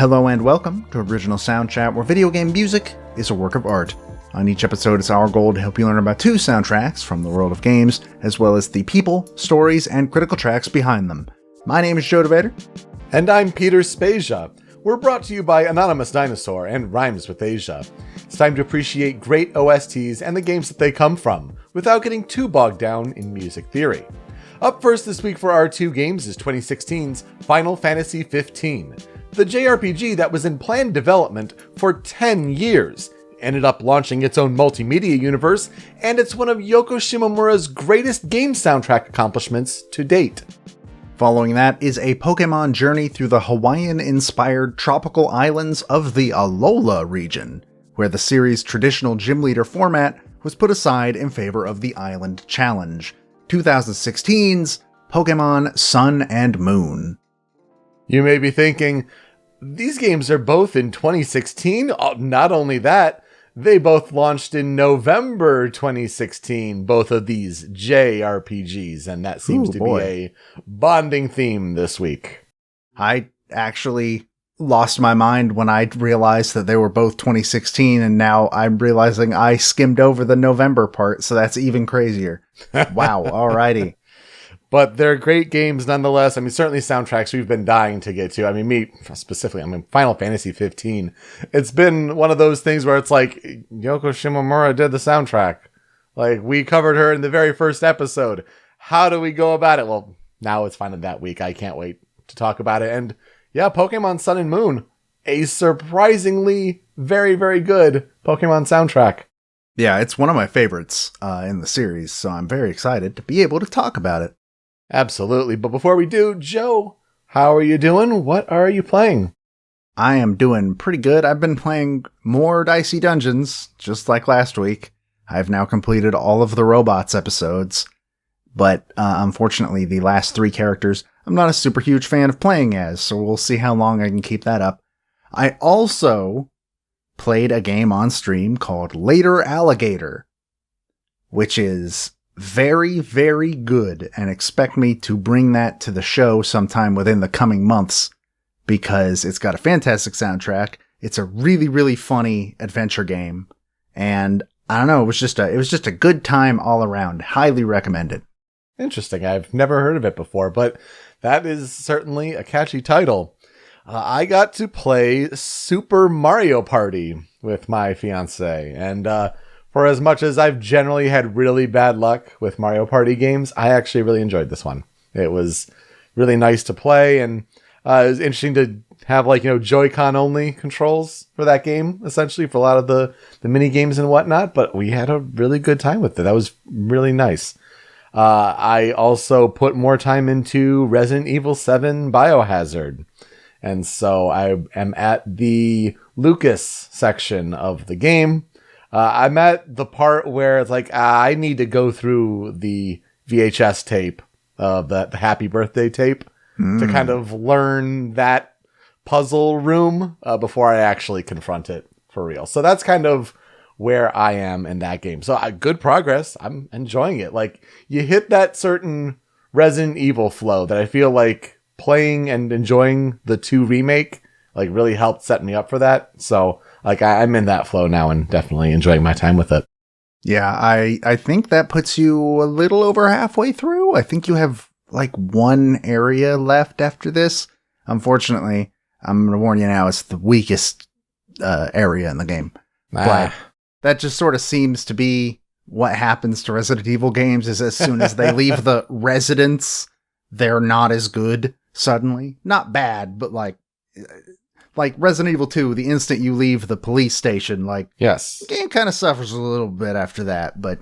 Hello and welcome to Original Soundchat, where video game music is a work of art. On each episode, it's our goal to help you learn about two soundtracks from the world of games, as well as the people, stories, and critical tracks behind them. My name is DeVader. And I'm Peter Spezia. We're brought to you by Anonymous Dinosaur and Rhymes with Asia. It's time to appreciate great OSTs and the games that they come from, without getting too bogged down in music theory. Up first this week for our two games is 2016's Final Fantasy XV. The JRPG that was in planned development for 10 years ended up launching its own multimedia universe, and it's one of Yoko Shimomura's greatest game soundtrack accomplishments to date. Following that is a Pokémon journey through the Hawaiian-inspired tropical islands of the Alola region, where the series' traditional gym leader format was put aside in favor of the Island Challenge, 2016's Pokémon Sun and Moon. You may be thinking, these games are both in 2016? Not only that, they both launched in November 2016, both of these JRPGs, and that seems to be a bonding theme this week. I actually lost my mind when I realized that they were both 2016, and now I'm realizing I skimmed over the November part, so that's even crazier. Wow, alrighty. But they're great games nonetheless. I mean, certainly soundtracks we've been dying to get to. I mean, me specifically, Final Fantasy 15. It's been one of those things where it's like, Yoko Shimomura did the soundtrack. Like, we covered her in the very first episode. How do we go about it? Well, now it's finally that week. I can't wait to talk about it. And yeah, Pokémon Sun and Moon, a surprisingly very, very good Pokémon soundtrack. Yeah, it's one of my favorites in the series, so I'm very excited to be able to talk about it. Absolutely. But before we do, Joe, how are you doing? What are you playing? I am doing pretty good. I've been playing more Dicey Dungeons, just like last week. I've now completed all of the Robots episodes, but unfortunately the last three characters I'm not a super huge fan of playing as, so we'll see how long I can keep that up. I also played a game on stream called Later Alligator, which is very, very good, and expect me to bring that to the show sometime within the coming months, because it's got a fantastic soundtrack. It's a really, really funny adventure game, and I don't know, it was just a good time all around. Highly recommend it. Interesting. I've never heard of it before, but that is certainly a catchy title. I got to play Super Mario Party with my fiance, and for as much as I've generally had really bad luck with Mario Party games, I actually really enjoyed this one. It was really nice to play, and it was interesting to have, Joy-Con only controls for that game, essentially, for a lot of the mini games and whatnot, but we had a really good time with it. That was really nice. I also put more time into Resident Evil 7 Biohazard, and so I am at the Lucas section of the game. I'm at the part where it's like, I need to go through the VHS tape of the Happy Birthday tape to kind of learn that puzzle room before I actually confront it for real. So that's kind of where I am in that game. So good progress. I'm enjoying it. Like, you hit that certain Resident Evil flow that I feel like playing and enjoying the 2 remake really helped set me up for that. So I'm in that flow now and definitely enjoying my time with it. Yeah, I think that puts you a little over halfway through. I think you have one area left after this. Unfortunately, I'm going to warn you now, it's the weakest area in the game. But that just sort of seems to be what happens to Resident Evil games, is as soon as they leave the residence, they're not as good suddenly. Not bad, but like Resident Evil 2, the instant you leave the police station, yes, the game kind of suffers a little bit after that, but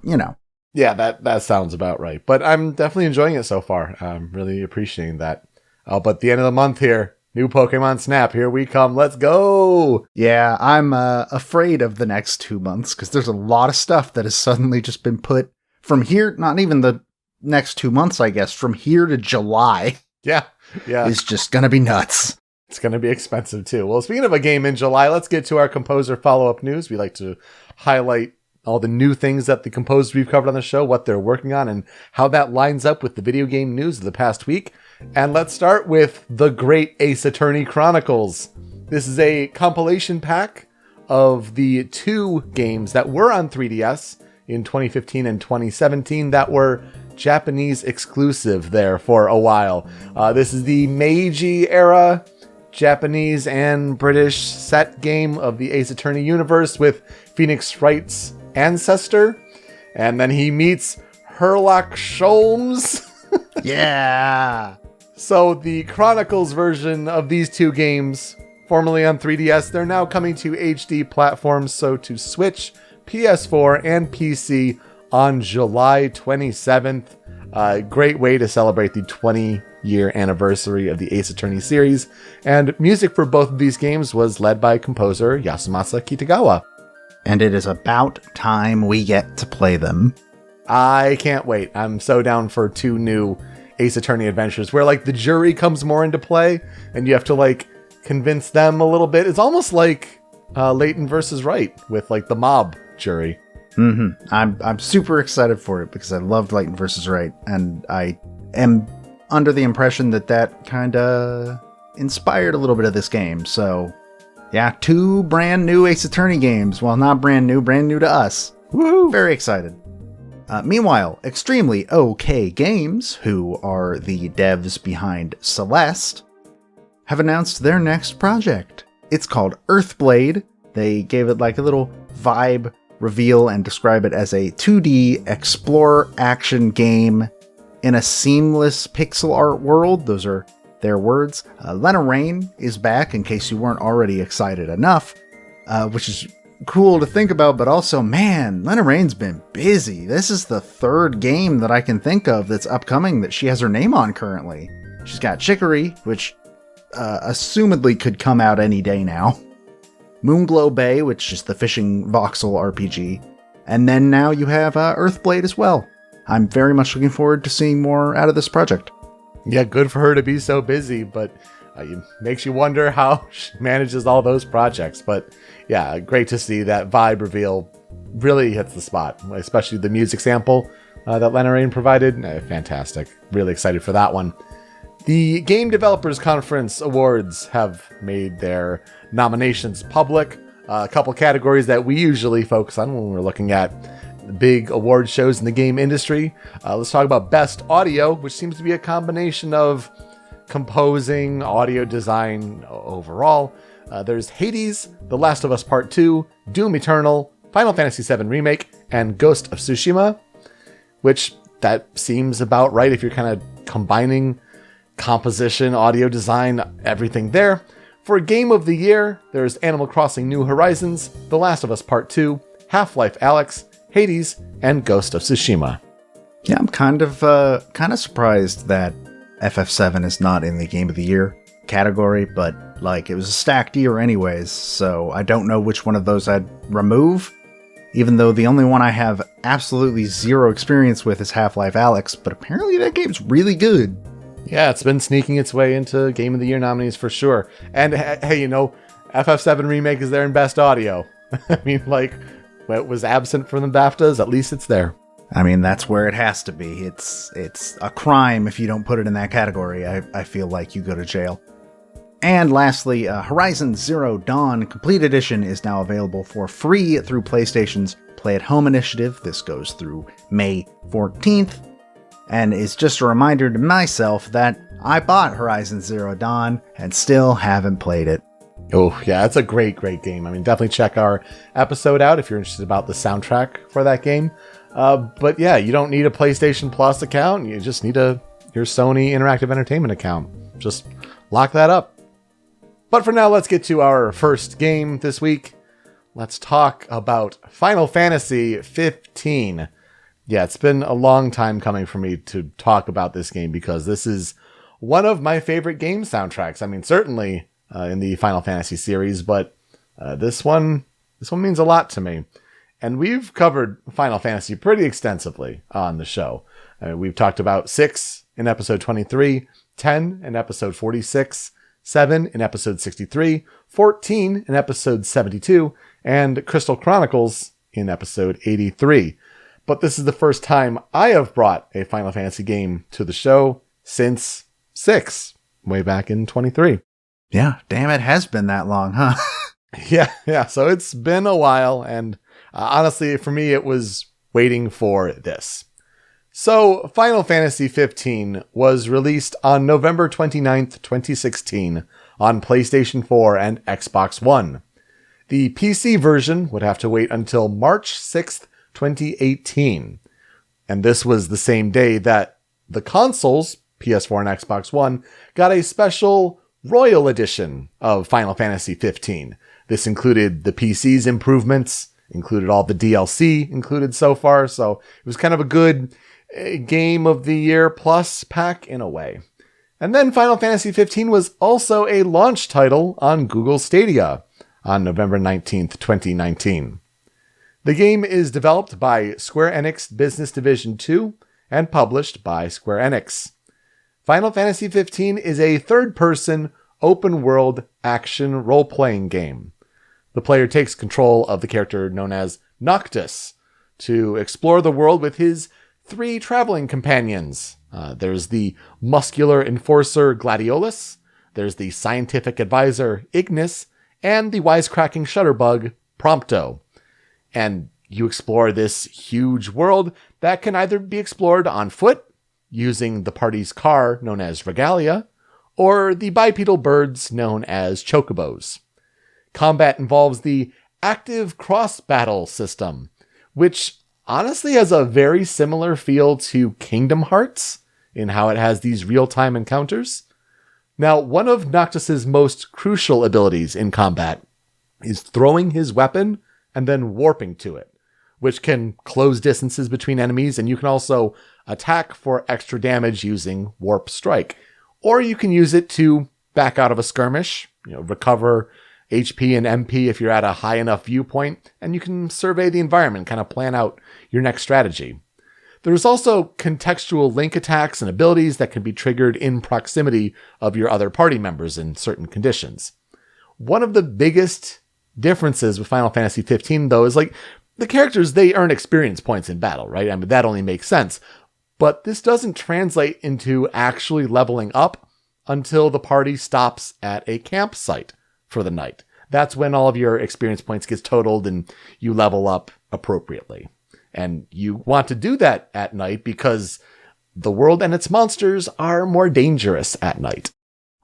Yeah, that sounds about right. But I'm definitely enjoying it so far. I'm really appreciating that. But the end of the month here, new Pokemon Snap, here we come. Let's go! Yeah, I'm afraid of the next 2 months, because there's a lot of stuff that has suddenly just been put from here, not even the next 2 months, I guess, from here to July. Yeah. It's just gonna be nuts. It's going to be expensive too. Well, speaking of a game in July, let's get to our composer follow-up news. We like to highlight all the new things that the composers we've covered on the show, what they're working on, and how that lines up with the video game news of the past week. And let's start with the great Ace Attorney Chronicles. This is a compilation pack of the 2 games that were on 3DS in 2015 and 2017 that were Japanese exclusive there for a while. This is the Meiji era Japanese and British set game of the Ace Attorney universe with Phoenix Wright's ancestor. And then he meets Herlock Sholmes. Yeah! So the Chronicles version of these 2 games, formerly on 3DS, they're now coming to HD platforms, so to Switch, PS4, and PC on July 27th. Great way to celebrate the 20-year anniversary of the Ace Attorney series. And music for both of these games was led by composer Yasumasa Kitagawa. And it is about time we get to play them. I can't wait. I'm so down for 2 new Ace Attorney adventures where like the jury comes more into play and you have to like convince them a little bit. It's almost like Layton versus Wright with like the mob jury. I'm super excited for it because I loved Layton versus Wright, and I am under the impression that kind of inspired a little bit of this game. So yeah, 2 brand new Ace Attorney games. Well, not brand new to us. Woohoo! Very excited. Meanwhile, Extremely OK Games, who are the devs behind Celeste, have announced their next project. It's called Earthblade. They gave it like a little vibe reveal and describe it as a 2D explorer action game in a seamless pixel art world. Those are their words. Lena Raine is back, in case you weren't already excited enough, which is cool to think about, but also, man, Lena Raine's been busy. This is the 3rd game that I can think of that's upcoming that she has her name on currently. She's got Chicory, which assumedly could come out any day now. Moonglow Bay, which is the fishing voxel RPG. And then now you have Earthblade as well. I'm very much looking forward to seeing more out of this project. Yeah, good for her to be so busy, but it makes you wonder how she manages all those projects. But yeah, great to see that vibe reveal really hits the spot, especially the music sample that Lena Raine provided. Fantastic. Really excited for that one. The Game Developers Conference Awards have made their nominations public. A couple categories that we usually focus on when we're looking at the big award shows in the game industry. Let's talk about Best Audio, which seems to be a combination of composing, audio design overall. There's Hades, The Last of Us Part 2, Doom Eternal, Final Fantasy VII Remake, and Ghost of Tsushima, which that seems about right if you're kind of combining composition, audio design, everything there. For Game of the Year, there's Animal Crossing New Horizons, The Last of Us Part 2, Half-Life Alyx, Hades, and Ghost of Tsushima. Yeah, I'm kind of surprised that FF7 is not in the Game of the Year category, but like it was a stacked year anyways, so I don't know which one of those I'd remove, even though the only one I have absolutely zero experience with is Half-Life Alyx, but apparently that game's really good. Yeah, it's been sneaking its way into Game of the Year nominees for sure. And hey, you know, FF7 Remake is there in Best Audio. I mean, like, it was absent from the BAFTAs, at least it's there. I mean, that's where it has to be. It's a crime if you don't put it in that category. I feel like you go to jail. And lastly, Horizon Zero Dawn Complete Edition is now available for free through PlayStation's Play at Home initiative. This goes through May 14th. And it's just a reminder to myself that I bought Horizon Zero Dawn and still haven't played it. Oh, yeah, it's a great, great game. I mean, definitely check our episode out if you're interested about the soundtrack for that game. But yeah, you don't need a PlayStation Plus account. You just need your Sony Interactive Entertainment account. Just lock that up. But for now, let's get to our first game this week. Let's talk about Final Fantasy 15. Yeah, it's been a long time coming for me to talk about this game because this is one of my favorite game soundtracks. I mean, certainly in the Final Fantasy series, but this one means a lot to me. And we've covered Final Fantasy pretty extensively on the show. We've talked about 6 in episode 23, 10 in episode 46, 7 in episode 63, 14 in episode 72, and Crystal Chronicles in episode 83. But this is the first time I have brought a Final Fantasy game to the show since 6, way back in 23. Yeah, damn, it has been that long, huh? Yeah. So it's been a while, and honestly, for me, it was waiting for this. So Final Fantasy 15 was released on November 29th, 2016 on PlayStation 4 and Xbox One. The PC version would have to wait until March 6th, 2018. And this was the same day that the consoles, PS4 and Xbox One, got a special Royal Edition of Final Fantasy 15. This included the PC's improvements, included all the DLC included so far, so it was kind of a good Game of the Year Plus pack in a way. And then Final Fantasy 15 was also a launch title on Google Stadia on November 19th, 2019. The game is developed by Square Enix Business Division 2 and published by Square Enix. Final Fantasy 15 is a third-person, open-world action role-playing game. The player takes control of the character known as Noctis to explore the world with his 3 traveling companions. There's the muscular enforcer Gladiolus, there's the scientific advisor Ignis, and the wisecracking shutterbug Prompto. And you explore this huge world that can either be explored on foot, using the party's car known as Regalia, or the bipedal birds known as Chocobos. Combat involves the active cross-battle system, which honestly has a very similar feel to Kingdom Hearts in how it has these real-time encounters. Now, one of Noctis's most crucial abilities in combat is throwing his weapon and then warping to it, which can close distances between enemies, and you can also attack for extra damage using Warp Strike. Or you can use it to back out of a skirmish, recover HP and MP if you're at a high enough viewpoint, and you can survey the environment, kind of plan out your next strategy. There's also contextual link attacks and abilities that can be triggered in proximity of your other party members in certain conditions. One of the biggest differences with Final Fantasy 15, though, is the characters, they earn experience points in battle, right? I mean, that only makes sense. But this doesn't translate into actually leveling up until the party stops at a campsite for the night. That's when all of your experience points gets totaled and you level up appropriately. And you want to do that at night because the world and its monsters are more dangerous at night.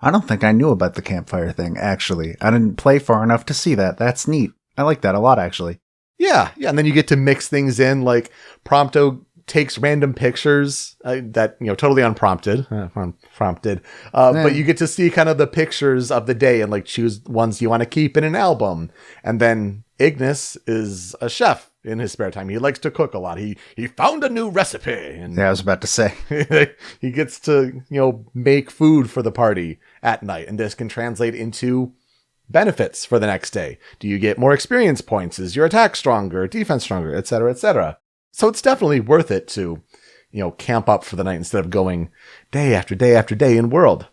I don't think I knew about the campfire thing, actually. I didn't play far enough to see that. That's neat. I like that a lot, actually. Yeah. And then you get to mix things in, like Prompto takes random pictures that, totally unprompted, but you get to see kind of the pictures of the day and choose ones you want to keep in an album. And then Ignis is a chef in his spare time. He likes to cook a lot. He found a new recipe. And yeah, I was about to say. He gets to, make food for the party at night. And this can translate into benefits for the next day. Do you get more experience points? Is your attack stronger, defense stronger, etc., etc.? So it's definitely worth it to, camp up for the night instead of going day after day after day in world.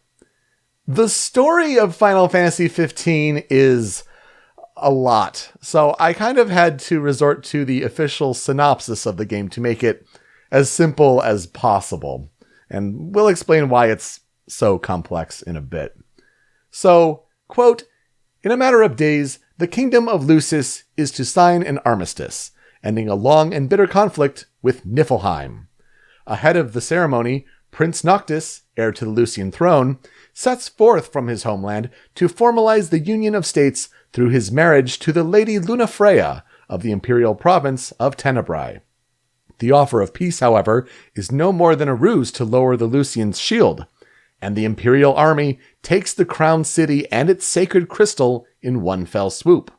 The story of Final Fantasy 15 is a lot. So I kind of had to resort to the official synopsis of the game to make it as simple as possible. And we'll explain why it's so complex in a bit. So, quote, "In a matter of days, the kingdom of Lucis is to sign an armistice, ending a long and bitter conflict with Niflheim. Ahead of the ceremony, Prince Noctis, heir to the Lucian throne, sets forth from his homeland to formalize the union of states through his marriage to the Lady Lunafreya of the imperial province of Tenebrae. The offer of peace, however, is no more than a ruse to lower the Lucians' shield, and the imperial army takes the crown city and its sacred crystal in one fell swoop.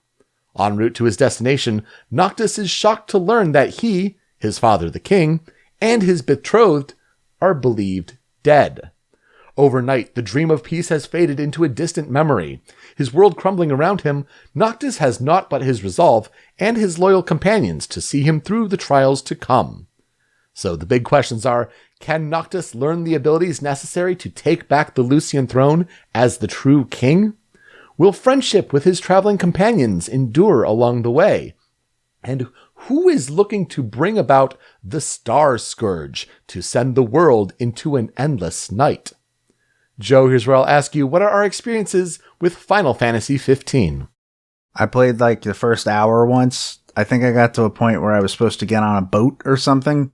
En route to his destination, Noctis is shocked to learn that he, his father the king, and his betrothed are believed dead. Overnight, the dream of peace has faded into a distant memory. His world crumbling around him, Noctis has naught but his resolve and his loyal companions to see him through the trials to come. So the big questions are, can Noctis learn the abilities necessary to take back the Lucian throne as the true king? Will friendship with his traveling companions endure along the way? And who is looking to bring about the Star Scourge to send the world into an endless night? Joe, here's where I'll ask you, what are our experiences with Final Fantasy 15. I played like the first hour once. I think I got to a point where I was supposed to get on a boat or something,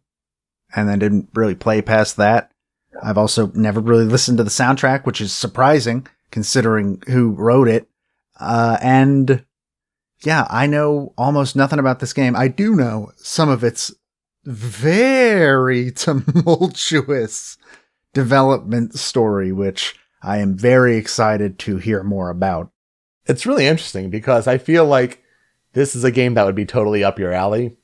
and then didn't really play past that. I've also never really listened to the soundtrack, which is surprising considering who wrote it. And yeah, I know almost nothing about this game. I do know some of its very tumultuous development story, which I am very excited to hear more about. It's really interesting because I feel like this is a game that would be totally up your alley,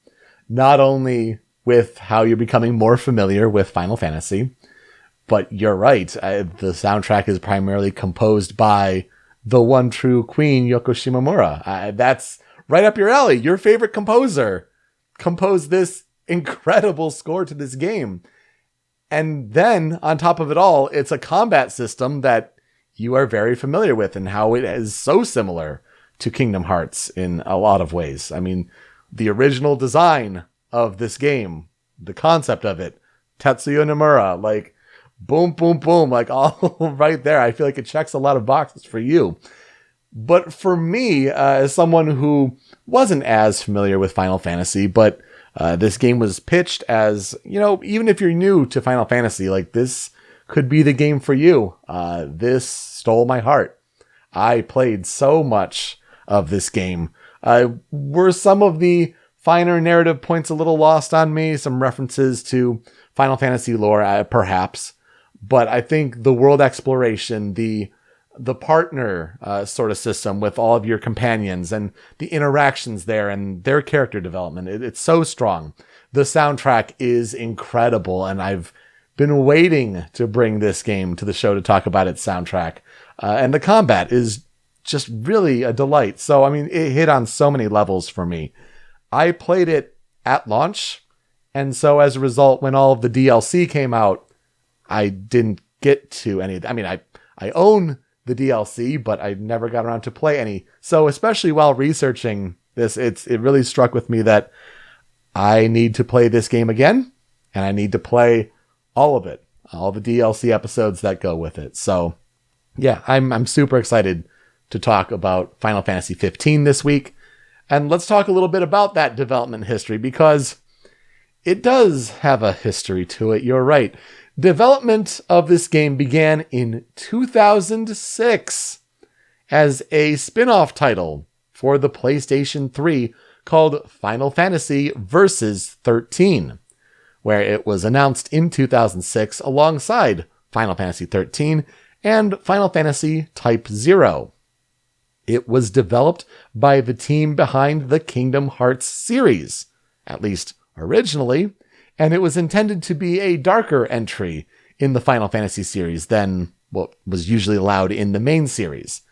not only with how you're becoming more familiar with Final Fantasy, but you're right. The soundtrack is primarily composed by the one true queen, Yoko Shimomura. That's right up your alley. Your favorite composer composed this incredible score to this game. And then on top of it all, it's a combat system that you are very familiar with and how it is so similar to Kingdom Hearts in a lot of ways. I mean, the original design of this game, the concept of it, Tetsuya Nomura, like boom, boom, boom, like all right there. I feel like it checks a lot of boxes for you. But for me, as someone who wasn't as familiar with Final Fantasy, but this game was pitched as, you know, even if you're new to Final Fantasy, like this could be the game for you. This stole my heart. I played so much of this game. Were some of the finer narrative points a little lost on me? Some references to Final Fantasy lore, perhaps. But I think the world exploration, the partner sort of system with all of your companions and the interactions there and their character development, it's so strong. The soundtrack is incredible, and I've been waiting to bring this game to the show to talk about its soundtrack. And the combat is just really a delight. So, I mean, it hit on so many levels for me. I played it at launch, and so as a result, when all of the DLC came out, I didn't get to any. I mean, I own the DLC, but I never got around to play any. So especially while researching this, it really struck with me that I need to play this game again, and I need to play all of it, all the DLC episodes that go with it. So yeah, I'm super excited to talk about Final Fantasy 15 this week. And let's talk a little bit about that development history, because it does have a history to it. You're right. Development of this game began in 2006 as a spin-off title for the PlayStation 3 called Final Fantasy Versus 13, where it was announced in 2006 alongside Final Fantasy 13 and Final Fantasy Type 0. It was developed by the team behind the Kingdom Hearts series, at least originally, and it was intended to be a darker entry in the Final Fantasy series than what was usually allowed in the main series.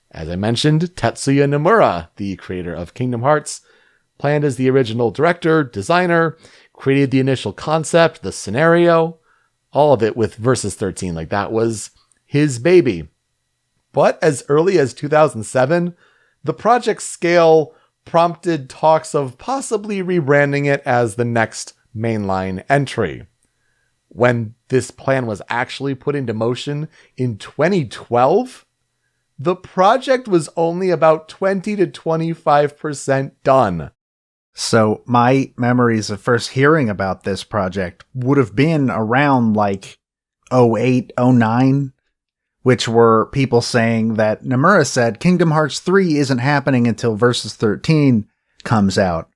As I mentioned, Tetsuya Nomura, the creator of Kingdom Hearts, planned as the original director, designer, created the initial concept, the scenario, all of it with Versus 13. Like, that was his baby. But as early as 2007, the project scale prompted talks of possibly rebranding it as the next mainline entry. When this plan was actually put into motion in 2012, the project was only about 20 to 25% done. So my memories of first hearing about this project would have been around like 08, 09, which were people saying that Nomura said Kingdom Hearts 3 isn't happening until Versus 13 comes out.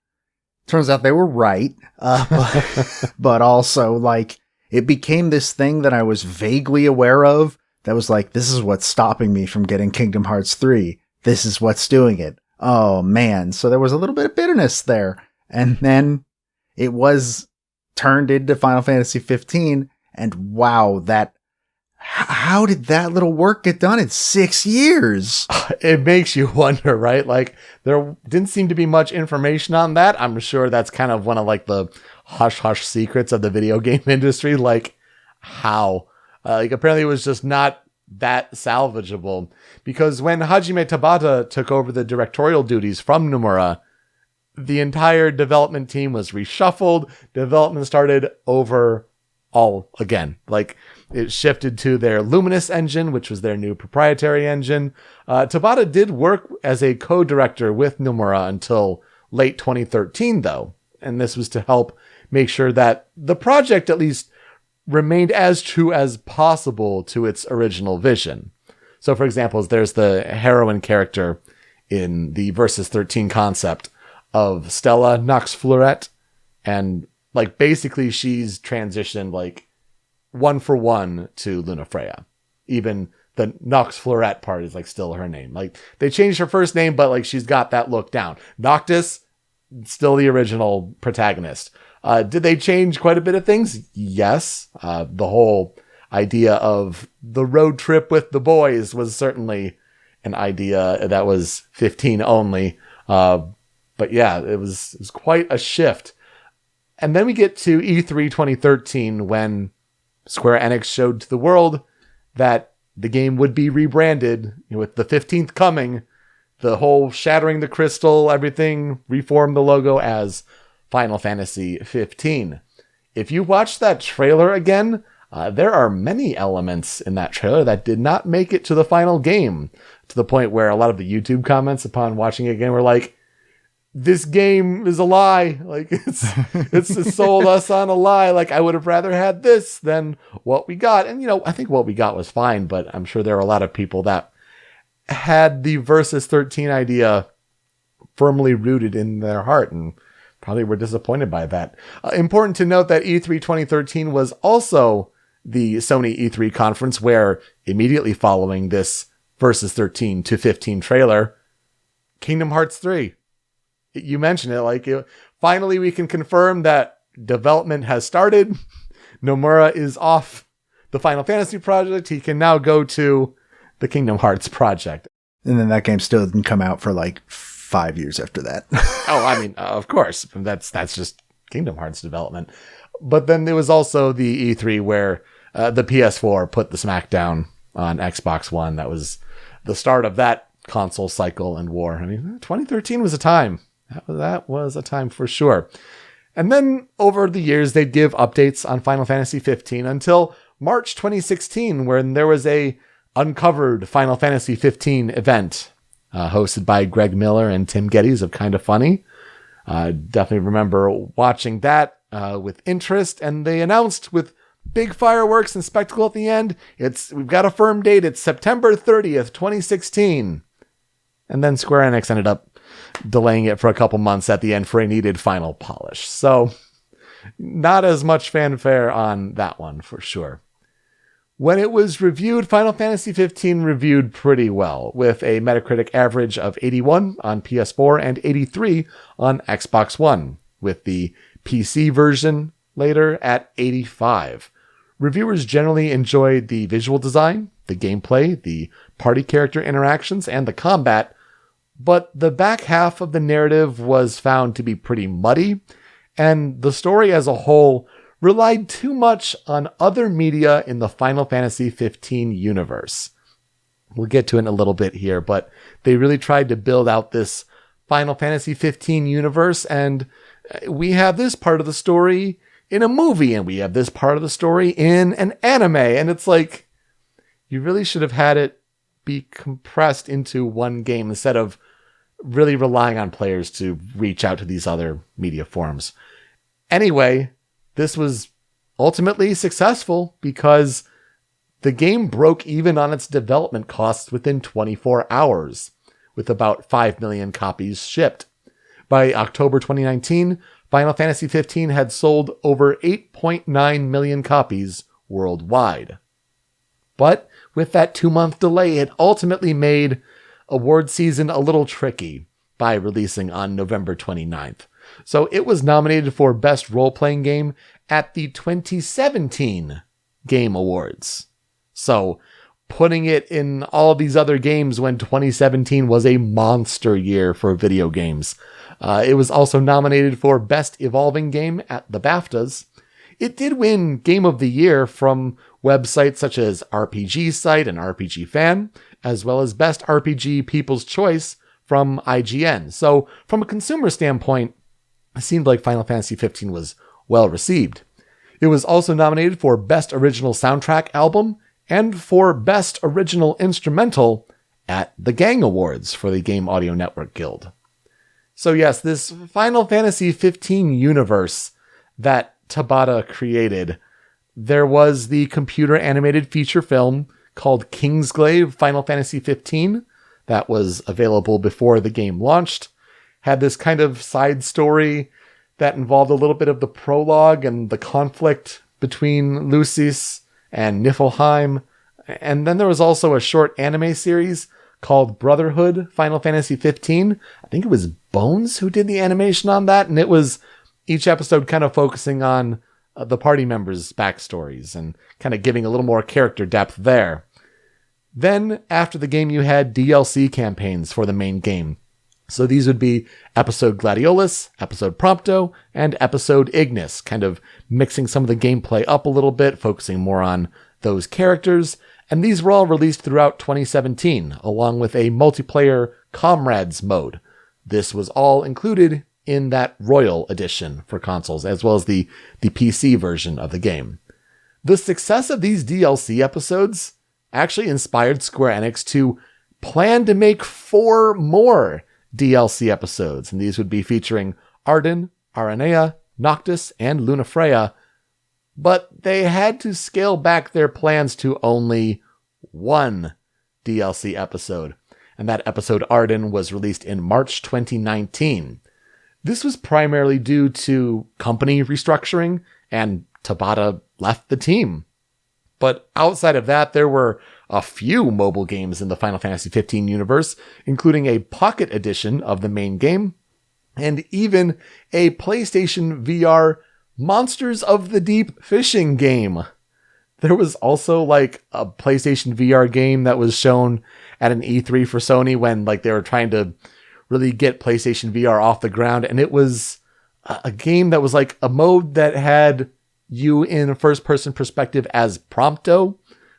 Turns out they were right, but also, like, it became this thing that I was vaguely aware of that was like, this is what's stopping me from getting Kingdom Hearts 3. This is what's doing it. Oh, man. So there was a little bit of bitterness there. And then it was turned into Final Fantasy 15, and wow, how did that little work get done in 6 years? It makes you wonder, right? Like, there didn't seem to be much information on that. I'm sure that's kind of one of like the hush-hush secrets of the video game industry. Like, how? Like, apparently it was just not that salvageable. Because when Hajime Tabata took over the directorial duties from Nomura, the entire development team was reshuffled. Development started over all again. Like, it shifted to their Luminous engine, which was their new proprietary engine. Tabata did work as a co-director with Nomura until late 2013, though. And this was to help make sure that the project at least remained as true as possible to its original vision. So, for example, there's the heroine character in the Versus 13 concept of Stella Nox Fleuret, and like basically she's transitioned like 1-for-1 to Lunafreya. Even the Nox Fleuret part is like still her name. Like they changed her first name, but like she's got that look down. Noctis, still the original protagonist. Did they change quite a bit of things? Yes. The whole idea of the road trip with the boys was certainly an idea that was 15 only. But yeah, it was quite a shift. And then we get to E3 2013 when Square Enix showed to the world that the game would be rebranded with the 15th coming, the whole shattering the crystal, everything, reform the logo as Final Fantasy 15. If you watch that trailer again, there are many elements in that trailer that did not make it to the final game, to the point where a lot of the YouTube comments upon watching it again were like, this game is a lie. Like it's sold us on a lie. Like I would have rather had this than what we got. And I think what we got was fine, but I'm sure there are a lot of people that had the Versus 13 idea firmly rooted in their heart and probably were disappointed by that. Important to note that E3 2013 was also the Sony E3 conference where immediately following this Versus 13 to 15 trailer, Kingdom Hearts 3. You mentioned it, finally we can confirm that development has started. Nomura is off the Final Fantasy project. He can now go to the Kingdom Hearts project. And then that game still didn't come out for like 5 years after that. Oh, I mean, of course. That's just Kingdom Hearts development. But then there was also the E3 where the PS4 put the smackdown on Xbox One. That was the start of that console cycle and war. I mean, 2013 was a time. That was a time for sure. And then over the years, they'd give updates on Final Fantasy 15 until March 2016, when there was a uncovered Final Fantasy 15 event hosted by Greg Miller and Tim Geddes of Kinda Funny. Definitely remember watching that with interest, and they announced with big fireworks and spectacle at the end, we've got a firm date, it's September 30th, 2016. And then Square Enix ended up delaying it for a couple months at the end for a needed final polish. So not as much fanfare on that one for sure. When it was reviewed, Final Fantasy 15 reviewed pretty well, with a Metacritic average of 81 on PS4 and 83 on Xbox One, with the PC version later at 85. Reviewers generally enjoyed the visual design, the gameplay, the party character interactions, and the combat, but the back half of the narrative was found to be pretty muddy, and the story as a whole relied too much on other media in the Final Fantasy 15 universe. We'll get to it in a little bit here, but they really tried to build out this Final Fantasy 15 universe, and we have this part of the story in a movie, and we have this part of the story in an anime, and it's like, you really should have had it be compressed into one game instead of really relying on players to reach out to these other media forms. Anyway, this was ultimately successful because the game broke even on its development costs within 24 hours, with about 5 million copies shipped. By October 2019, Final Fantasy XV had sold over 8.9 million copies worldwide. But with that 2-month delay, it ultimately made award season a little tricky by releasing on November 29th. So it was nominated for Best Role-Playing Game at the 2017 Game Awards. So putting it in all these other games when 2017 was a monster year for video games. It was also nominated for Best Evolving Game at the BAFTAs. It did win Game of the Year from websites such as RPG Site and RPG Fan, as well as Best RPG People's Choice from IGN. So from a consumer standpoint, it seemed like Final Fantasy XV was well received. It was also nominated for Best Original Soundtrack Album and for Best Original Instrumental at the Gang Awards for the Game Audio Network Guild. So yes, this Final Fantasy XV universe that Tabata created, there was the computer animated feature film called Kingsglaive Final Fantasy XV that was available before the game launched. Had this kind of side story that involved a little bit of the prologue and the conflict between Lucis and Niflheim. And then there was also a short anime series called Brotherhood Final Fantasy XV. I think it was Bones who did the animation on that, and it was each episode kind of focusing on the party members' backstories and kind of giving a little more character depth there. Then, after the game, you had DLC campaigns for the main game. So these would be Episode Gladiolus, Episode Prompto, and Episode Ignis, kind of mixing some of the gameplay up a little bit, focusing more on those characters. And these were all released throughout 2017, along with a multiplayer Comrades mode. This was all included in that Royal Edition for consoles, as well as the PC version of the game. The success of these DLC episodes actually inspired Square Enix to plan to make 4 more DLC episodes, and these would be featuring Arden, Aranea, Noctis, and Lunafreya, but they had to scale back their plans to only 1 DLC episode, and that episode Arden was released in March 2019. This was primarily due to company restructuring, and Tabata left the team. But outside of that, there were a few mobile games in the Final Fantasy XV universe, including a pocket edition of the main game, and even a PlayStation VR Monsters of the Deep fishing game. There was also like a PlayStation VR game that was shown at an E3 for Sony when like they were trying to really get PlayStation VR off the ground, and it was a game that was like a mode that had you in a first-person perspective as Prompto,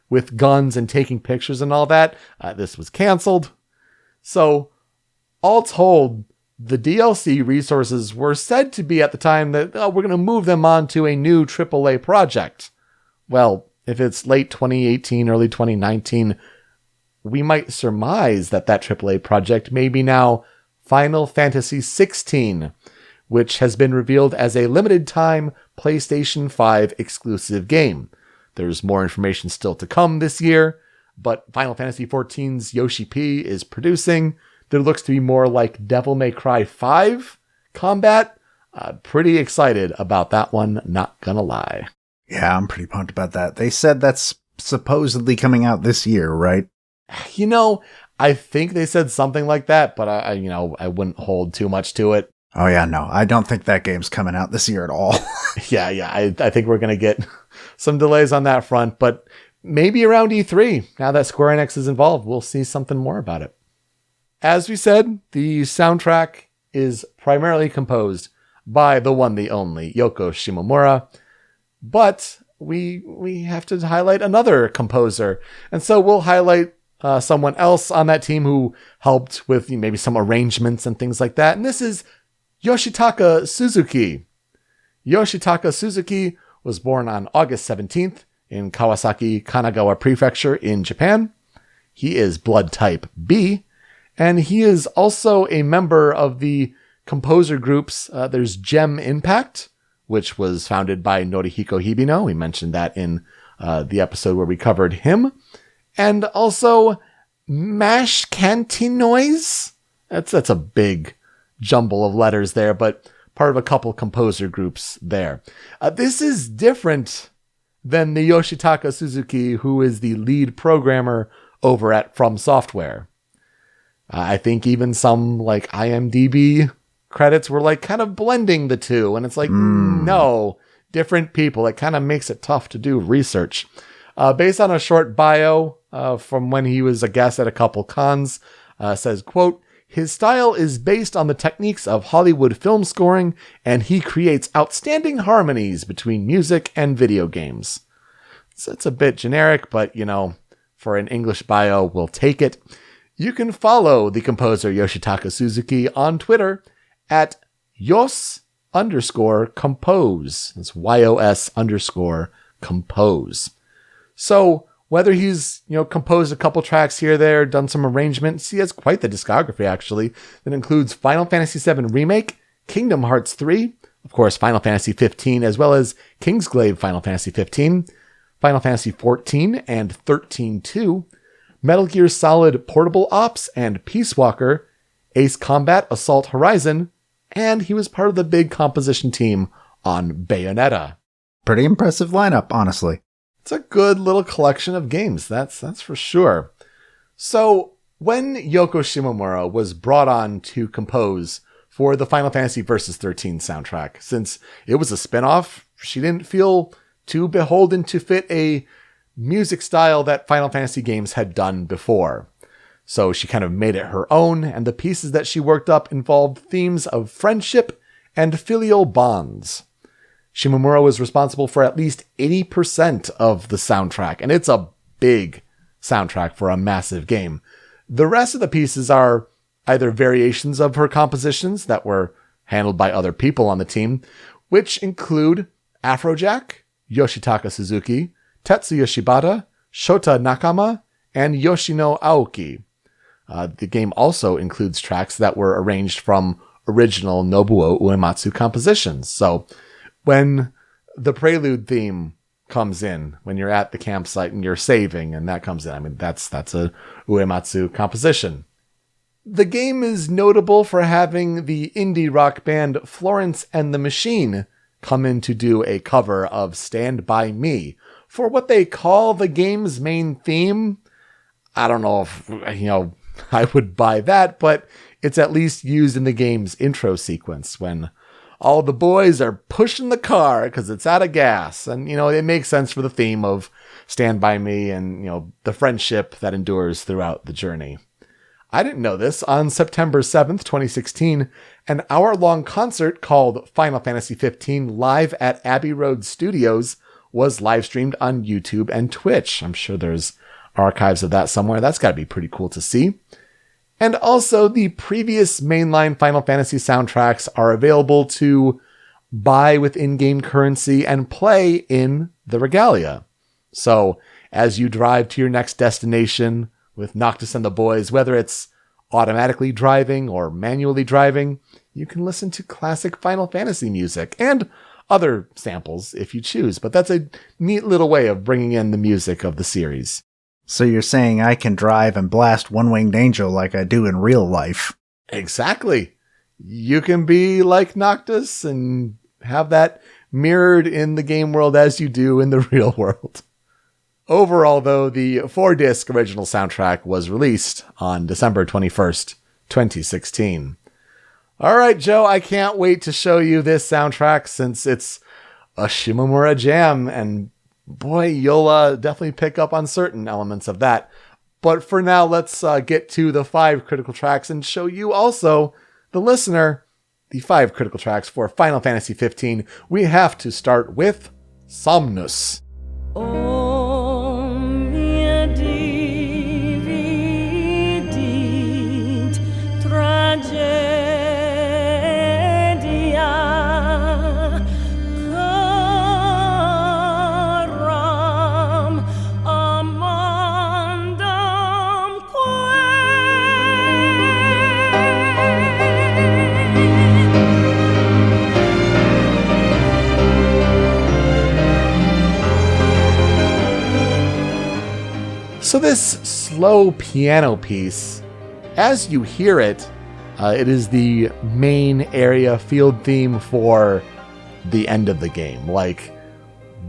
with guns and taking pictures and all that. This was canceled. So, all told, the DLC resources were said to be at the time that we're going to move them on to a new AAA project. Well, if it's late 2018, early 2019, we might surmise that that AAA project may be now Final Fantasy XVI, which has been revealed as a limited-time PlayStation 5 exclusive game. There's more information still to come this year, but Final Fantasy XIV's Yoshi P is producing. There looks to be more like Devil May Cry 5 combat. Pretty excited about that one, not gonna lie. Yeah, I'm pretty pumped about that. They said that's supposedly coming out this year, right? You know, I think they said something like that, but I wouldn't hold too much to it. Oh yeah, no, I don't think that game's coming out this year at all. Yeah, I think we're going to get some delays on that front, but maybe around E3, now that Square Enix is involved, we'll see something more about it. As we said, the soundtrack is primarily composed by the one, the only, Yoko Shimomura, but we have to highlight another composer, and so we'll highlight someone else on that team who helped with maybe some arrangements and things like that, and this is Yoshitaka Suzuki. Yoshitaka Suzuki was born on August 17th in Kawasaki, Kanagawa Prefecture in Japan. He is blood type B, and he is also a member of the composer groups. There's Gem Impact, which was founded by Norihiko Hibino. We mentioned that in the episode where we covered him. And also Mash Cantinoise. That's a big jumble of letters there, but part of a couple composer groups there. This is different than the Yoshitaka Suzuki, who is the lead programmer over at From Software. I think even some like IMDb credits were like kind of blending the two, and it's like, no, different people. It kind of makes it tough to do research. Based on a short bio from when he was a guest at a couple cons, says, quote, "His style is based on the techniques of Hollywood film scoring, and he creates outstanding harmonies between music and video games." So it's a bit generic, but, for an English bio, we'll take it. You can follow the composer Yoshitaka Suzuki on Twitter at Yos underscore compose. It's YOS underscore compose. So whether he's, composed a couple tracks here or there, done some arrangements, he has quite the discography, actually, that includes Final Fantasy VII Remake, Kingdom Hearts 3, of course, Final Fantasy 15, as well as Kingsglaive Final Fantasy 15, Final Fantasy 14 and 13-2, Metal Gear Solid Portable Ops and Peace Walker, Ace Combat Assault Horizon, and he was part of the big composition team on Bayonetta. Pretty impressive lineup, honestly. It's a good little collection of games, that's for sure. So, when Yoko Shimomura was brought on to compose for the Final Fantasy Versus 13 soundtrack, since it was a spin-off, she didn't feel too beholden to fit a music style that Final Fantasy games had done before. So she kind of made it her own, and the pieces that she worked up involved themes of friendship and filial bonds. Shimomura was responsible for at least 80% of the soundtrack, and it's a big soundtrack for a massive game. The rest of the pieces are either variations of her compositions that were handled by other people on the team, which include Afrojack, Yoshitaka Suzuki, Tetsuya Shibata, Shota Nakama, and Yoshino Aoki. The game also includes tracks that were arranged from original Nobuo Uematsu compositions. So when the prelude theme comes in, when you're at the campsite and you're saving and that comes in, that's a Uematsu composition. The game is notable for having the indie rock band Florence and the Machine come in to do a cover of Stand By Me for what they call the game's main theme. I don't know if, I would buy that, but it's at least used in the game's intro sequence when all the boys are pushing the car because it's out of gas. And, it makes sense for the theme of Stand By Me and, the friendship that endures throughout the journey. I didn't know this. On September 7th, 2016, an hour-long concert called Final Fantasy XV Live at Abbey Road Studios was live-streamed on YouTube and Twitch. I'm sure there's archives of that somewhere. That's got to be pretty cool to see. And also, the previous mainline Final Fantasy soundtracks are available to buy with in-game currency and play in the Regalia. So, as you drive to your next destination with Noctis and the boys, whether it's automatically driving or manually driving, you can listen to classic Final Fantasy music and other samples if you choose. But that's a neat little way of bringing in the music of the series. So you're saying I can drive and blast One-Winged Angel like I do in real life? Exactly. You can be like Noctis and have that mirrored in the game world as you do in the real world. Overall, though, the 4-disc original soundtrack was released on December 21st, 2016. All right, Joe, I can't wait to show you this soundtrack since it's a Shimomura jam, and boy, you'll definitely pick up on certain elements of that. But for now, let's get to the 5 critical tracks and show you also, the listener, the 5 critical tracks for Final Fantasy XV. We have to start with Somnus. So this slow piano piece, as you hear it, it is the main area field theme for the end of the game, like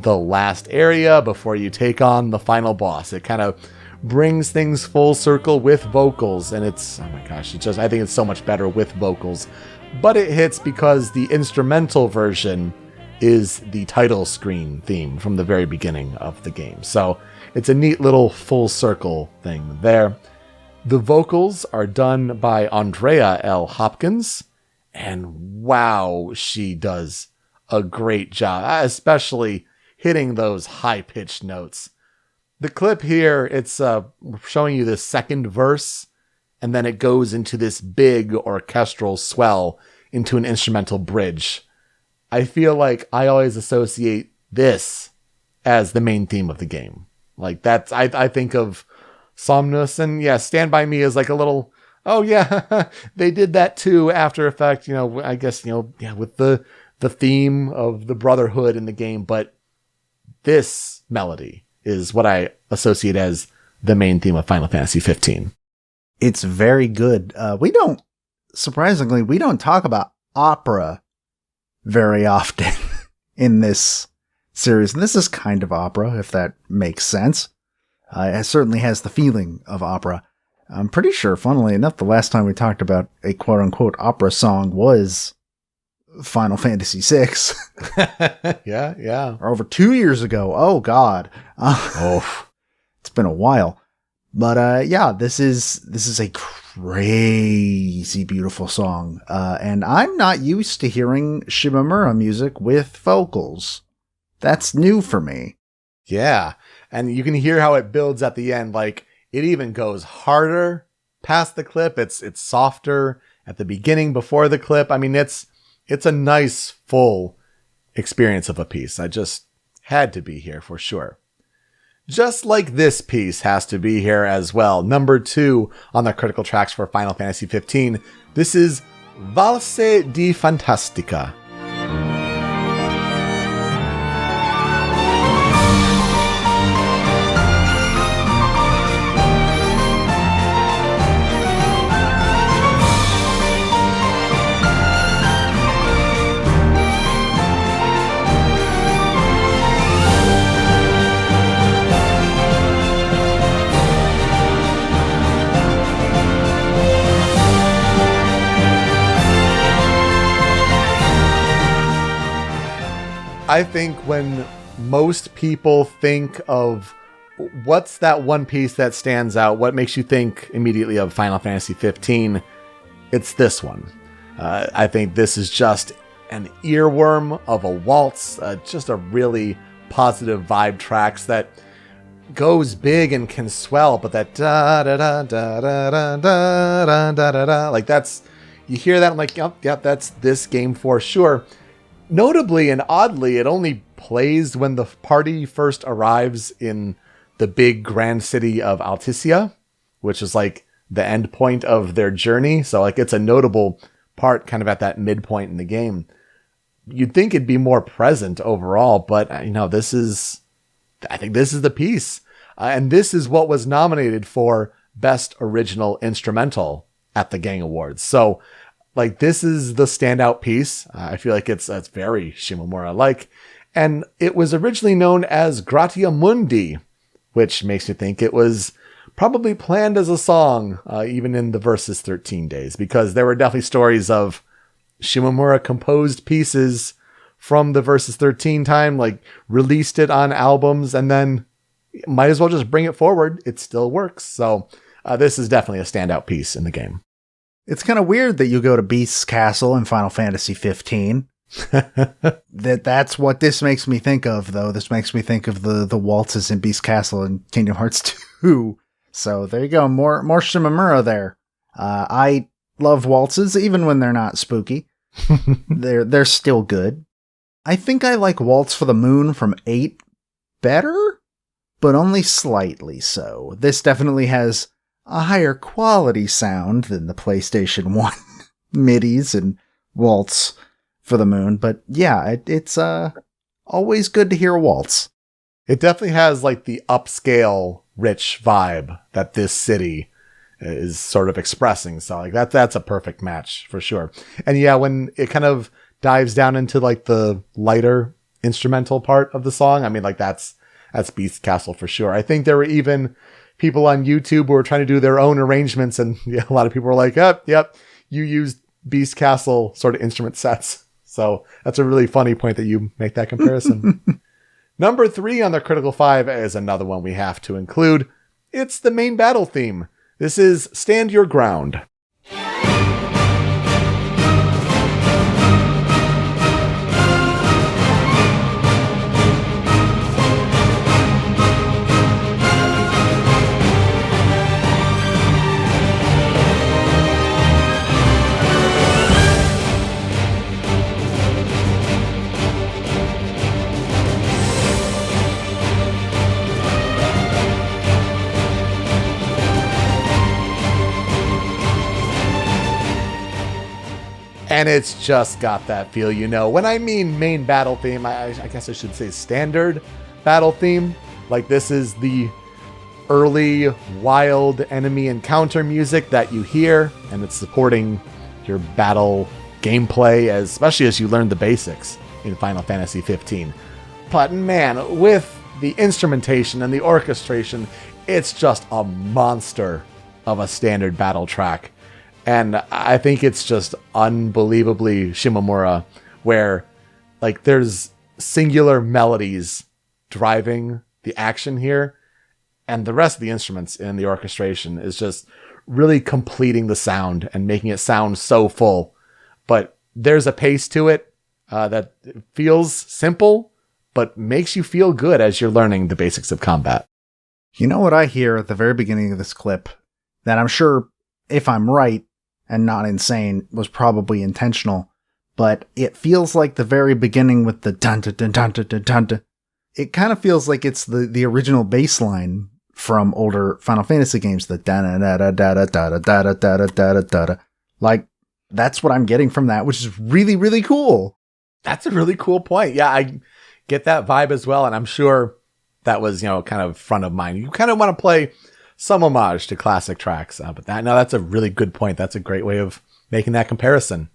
the last area before you take on the final boss. It kind of brings things full circle with vocals, and it's, oh my gosh, I think it's so much better with vocals. But it hits because the instrumental version is the title screen theme from the very beginning of the game. So it's a neat little full circle thing there. The vocals are done by Andrea L. Hopkins, and wow, she does a great job, especially hitting those high-pitched notes. The clip here, it's showing you the second verse, and then it goes into this big orchestral swell into an instrumental bridge. I feel like I always associate this as the main theme of the game. Like that's, I think of Somnus, and yeah, Stand By Me is like a little, oh yeah, they did that too, After Effect, I guess, yeah, with the theme of the brotherhood in the game, but this melody is what I associate as the main theme of Final Fantasy 15. It's very good. Surprisingly, we don't talk about opera very often in this series. And this is kind of opera, if that makes sense. It certainly has the feeling of opera. I'm pretty sure, funnily enough, the last time we talked about a quote-unquote opera song was Final Fantasy VI. Yeah. Or over 2 years ago. Oh, God. It's been a while. But yeah, this is a crazy beautiful song. And I'm not used to hearing Shimamura music with vocals. That's new for me. Yeah. And you can hear how it builds at the end. Like, it even goes harder past the clip. It's softer at the beginning before the clip. I mean, it's a nice full experience of a piece. I just had to be here for sure. Just like this piece has to be here as well. Number 2 on the critical tracks for Final Fantasy 15. This is Valse di Fantastica. I think when most people think of what's that one piece that stands out, what makes you think immediately of Final Fantasy 15, it's this one. I think this is just an earworm of a waltz, just a really positive vibe tracks that goes big and can swell, but that da da da da da da da da da da, like that's, you hear that, I'm like, yep, that's this game for sure. Notably and oddly, it only plays when the party first arrives in the big grand city of Alticia, which is like the end point of their journey. So like it's a notable part kind of at that midpoint in the game. You'd think it'd be more present overall, but I think this is the piece. And this is what was nominated for Best Original Instrumental at the Gang Awards. So like, this is the standout piece. I feel like it's very Shimamura-like. And it was originally known as Gratia Mundi, which makes me think it was probably planned as a song, even in the Versus 13 days, because there were definitely stories of Shimamura composed pieces from the Versus 13 time, like released it on albums, and then might as well just bring it forward. It still works. So this is definitely a standout piece in the game. It's kind of weird that you go to Beast's Castle in Final Fantasy 15. That's what this makes me think of, though. This makes me think of the waltzes in Beast's Castle in Kingdom Hearts 2. So there you go. More Shimamura there. I love waltzes, even when they're not spooky. They're still good. I think I like Waltz for the Moon from 8 better, but only slightly so. This definitely has a higher quality sound than the PlayStation 1 midis and Waltz for the Moon. But yeah, it's always good to hear a waltz. It definitely has like the upscale rich vibe that this city is sort of expressing. So like that's a perfect match for sure. And yeah, when it kind of dives down into like the lighter instrumental part of the song, I mean, like that's Beast Castle for sure. I think there were even people on YouTube who were trying to do their own arrangements, and yeah, a lot of people were like, yep, you used Beast Castle sort of instrument sets. So that's a really funny point that you make that comparison. Number 3 on the Critical 5 is another one we have to include. It's the main battle theme. This is Stand Your Ground. And it's just got that feel, you know. When I mean main battle theme, I guess I should say standard battle theme. Like, this is the early wild enemy encounter music that you hear, and it's supporting your battle gameplay, especially as you learn the basics in Final Fantasy 15. But man, with the instrumentation and the orchestration, it's just a monster of a standard battle track. And I think it's just unbelievably Shimomura, where like there's singular melodies driving the action here, and the rest of the instruments in the orchestration is just really completing the sound and making it sound so full. But there's a pace to it that feels simple, but makes you feel good as you're learning the basics of combat. You know what I hear at the very beginning of this clip that I'm sure, if I'm right and not insane, was probably intentional, but it feels like the very beginning with the dun dun dun dun dun dun dun. It kind of feels like it's the original bass line from older Final Fantasy games, the da da da da da da da da da da da da. Like, that's what I'm getting from that, which is really, really cool. That's a really cool point. Yeah, I get that vibe as well, and I'm sure that was, you know, kind of front of mind. You kind of want to play some homage to classic tracks, but that's a really good point. That's a great way of making that comparison.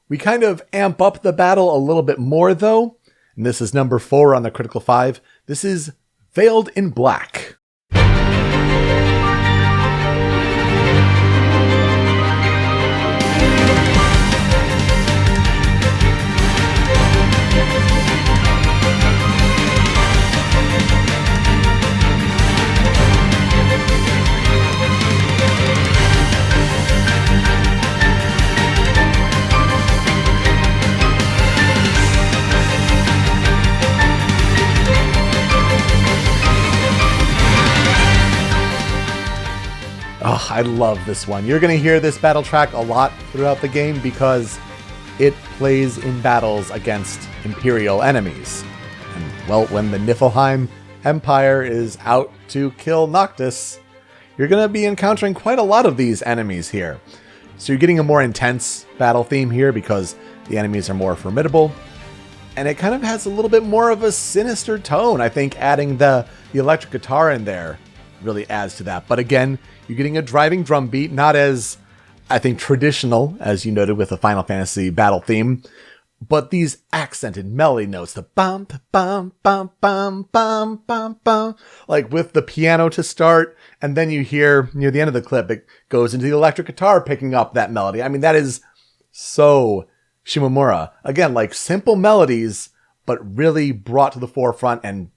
We kind of amp up the battle a little bit more, though, and this is number 4 on the Critical 5. This is Veiled in Black. Oh, I love this one. You're going to hear this battle track a lot throughout the game because it plays in battles against imperial enemies. And, well, when the Niflheim Empire is out to kill Noctis, you're going to be encountering quite a lot of these enemies here. So you're getting a more intense battle theme here because the enemies are more formidable. And it kind of has a little bit more of a sinister tone. I think adding the electric guitar in there really adds to that. But again, you're getting a driving drum beat, not as, I think, traditional, as you noted with the Final Fantasy battle theme, but these accented melody notes, the bum, bum, bum, bum, bum, bum, bum, like with the piano to start, and then you hear near the end of the clip, it goes into the electric guitar picking up that melody. I mean, that is so Shimomura. Again, like simple melodies, but really brought to the forefront and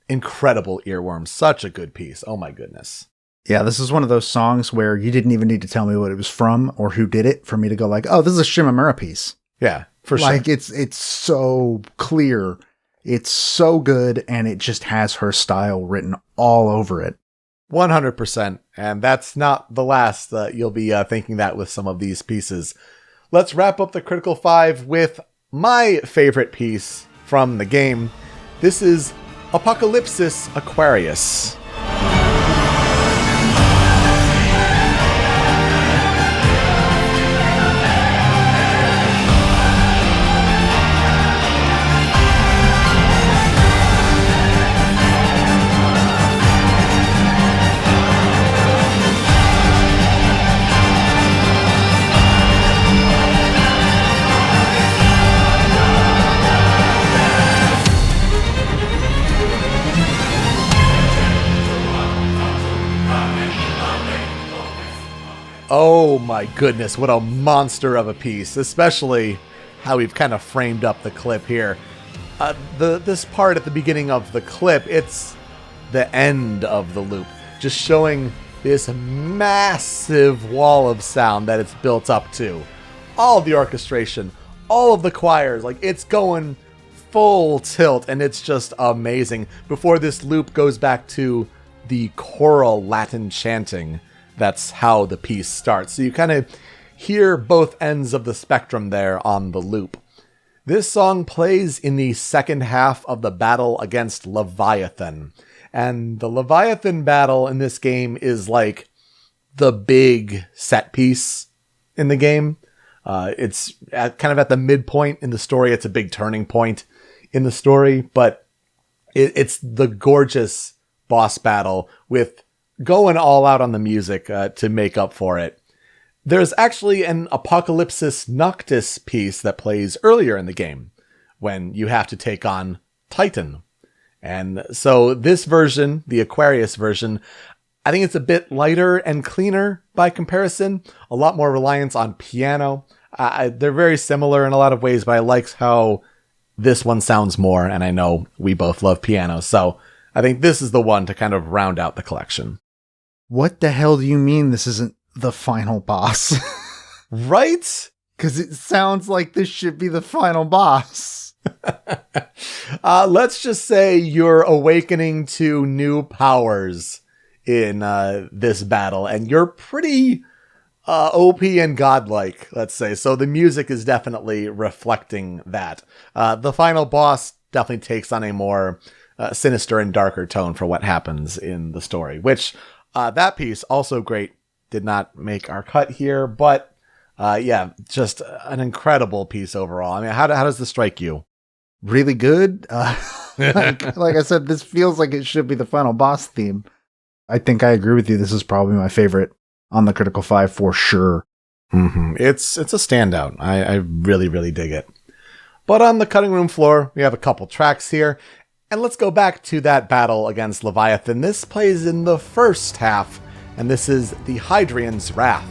incredible earworms. Such a good piece. Oh my goodness. Yeah, this is one of those songs where you didn't even need to tell me what it was from or who did it for me to go like, oh, this is a Shimomura piece. Yeah, for sure. Like, it's so clear. It's so good, and it just has her style written all over it. 100%. And that's not the last. You'll be thinking that with some of these pieces. Let's wrap up the Critical 5 with my favorite piece from the game. This is Apocalypsis Aquarius. Oh my goodness, what a monster of a piece, especially how we've kind of framed up the clip here. This part at the beginning of the clip, it's the end of the loop, just showing this massive wall of sound that it's built up to. All of the orchestration, all of the choirs, like it's going full tilt, and it's just amazing. Before this loop goes back to the choral Latin chanting, that's how the piece starts. So you kind of hear both ends of the spectrum there on the loop. This song plays in the second half of the battle against Leviathan. And the Leviathan battle in this game is like the big set piece in the game. It's kind of at the midpoint in the story. It's a big turning point in the story, but it's the gorgeous boss battle with going all out on the music to make up for it. There's actually an Apocalypsis Noctis piece that plays earlier in the game when you have to take on Titan. And so this version, the Aquarius version, I think it's a bit lighter and cleaner by comparison. A lot more reliance on piano. They're very similar in a lot of ways, but I like how this one sounds more. And I know we both love piano. So I think this is the one to kind of round out the collection. What the hell do you mean this isn't the final boss? Right? Because it sounds like this should be the final boss. Let's just say you're awakening to new powers in this battle, and you're pretty OP and godlike, let's say. So the music is definitely reflecting that. The final boss definitely takes on a more sinister and darker tone for what happens in the story, which that piece, also great, did not make our cut here, but yeah, just an incredible piece overall. I mean, how does this strike you? Really good. Like I said, this feels like it should be the final boss theme. I think I agree with you. This is probably my favorite on the Critical 5 for sure. Mm-hmm. It's a standout. I really, really dig it. But on the cutting room floor, we have a couple tracks here. And let's go back to that battle against Leviathan. This plays in the first half, and this is the Hydrian's Wrath.